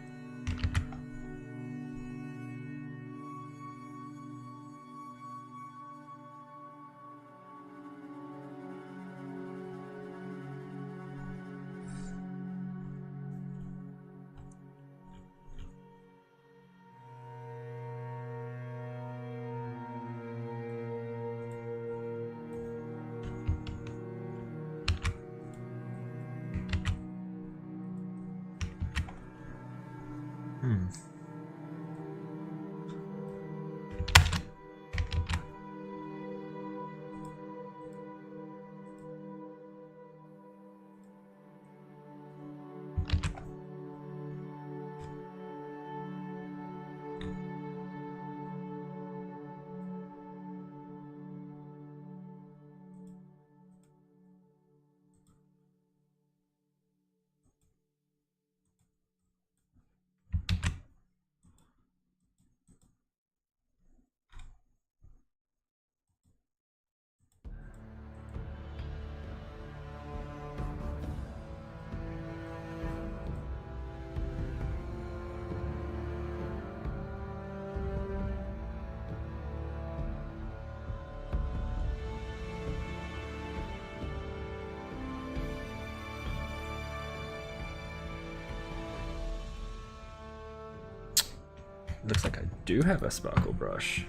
Looks like I do have a sparkle brush.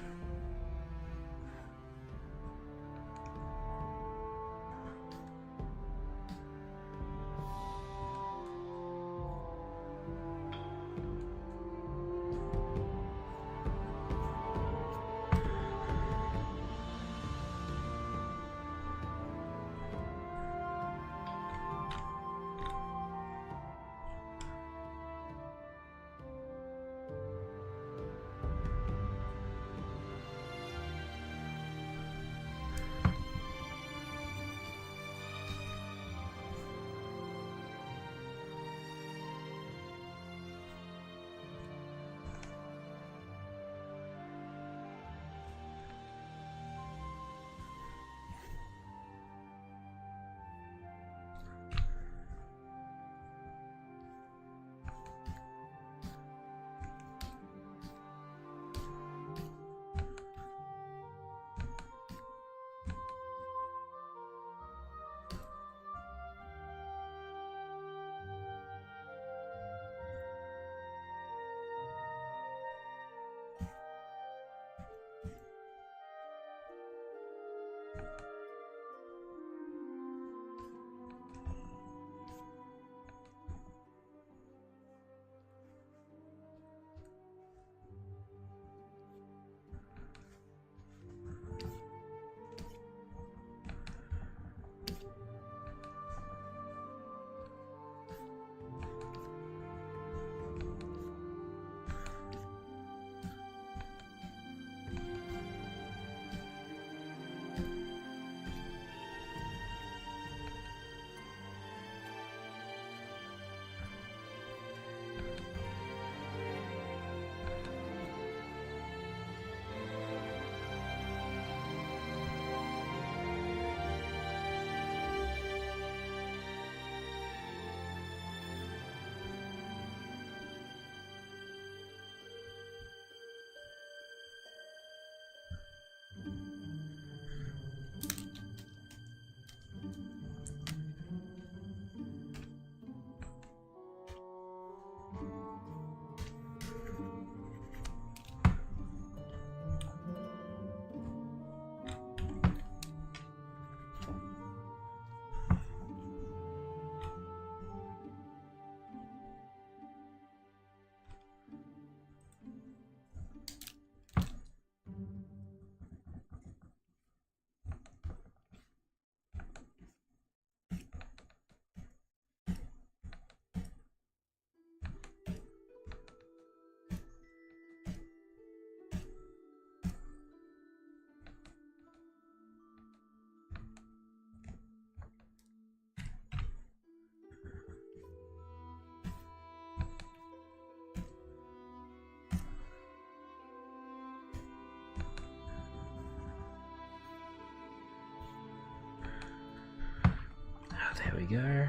There we go.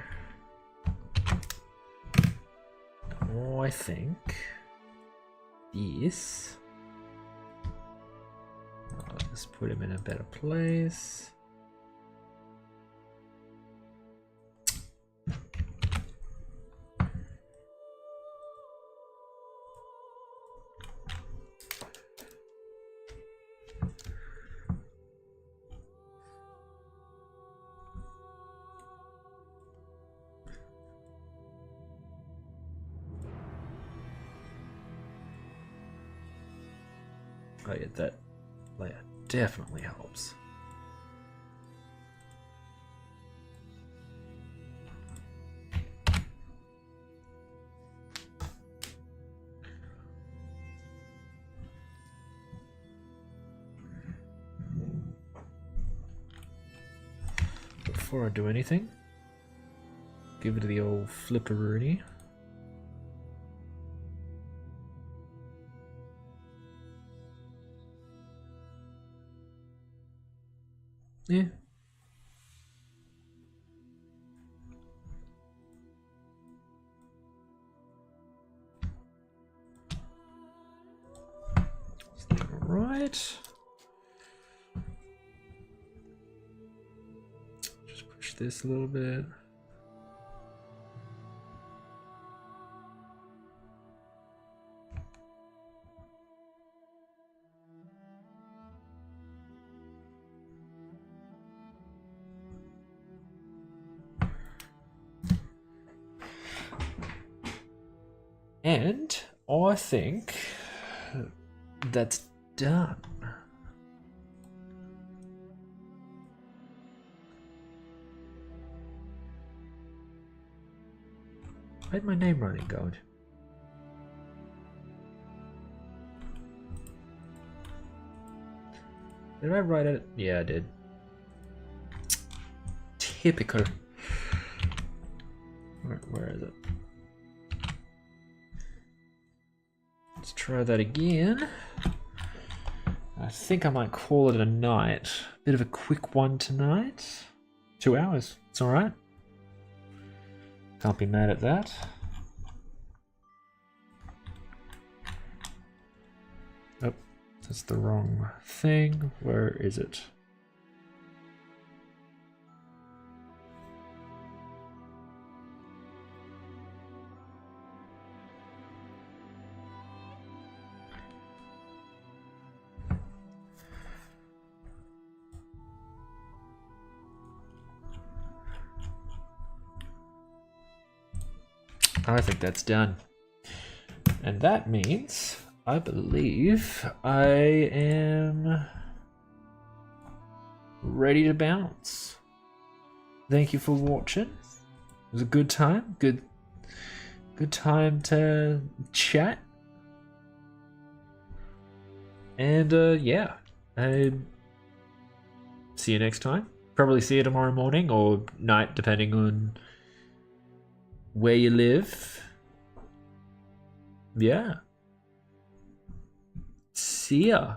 Oh, I think this. I'll just put him in a better place. Oh yeah, that layer definitely helps. Before I do anything, give it the old flipperoonie. Yeah. Right. Just push this a little bit. And I think that's done. Where'd my name running go? Did I write it? Yeah, I did. Typical. Where is it? Let's try that again. I think I might call it a night. Bit of a quick one tonight. 2 hours. It's alright. Can't be mad at that. Oh, that's the wrong thing. Where is it? I think that's done. And that means, I believe, I am ready to bounce. Thank you for watching. It was a good time. Good time to chat. And yeah, I see you next time. Probably see you tomorrow morning or night, depending on where you live. Yeah. See ya.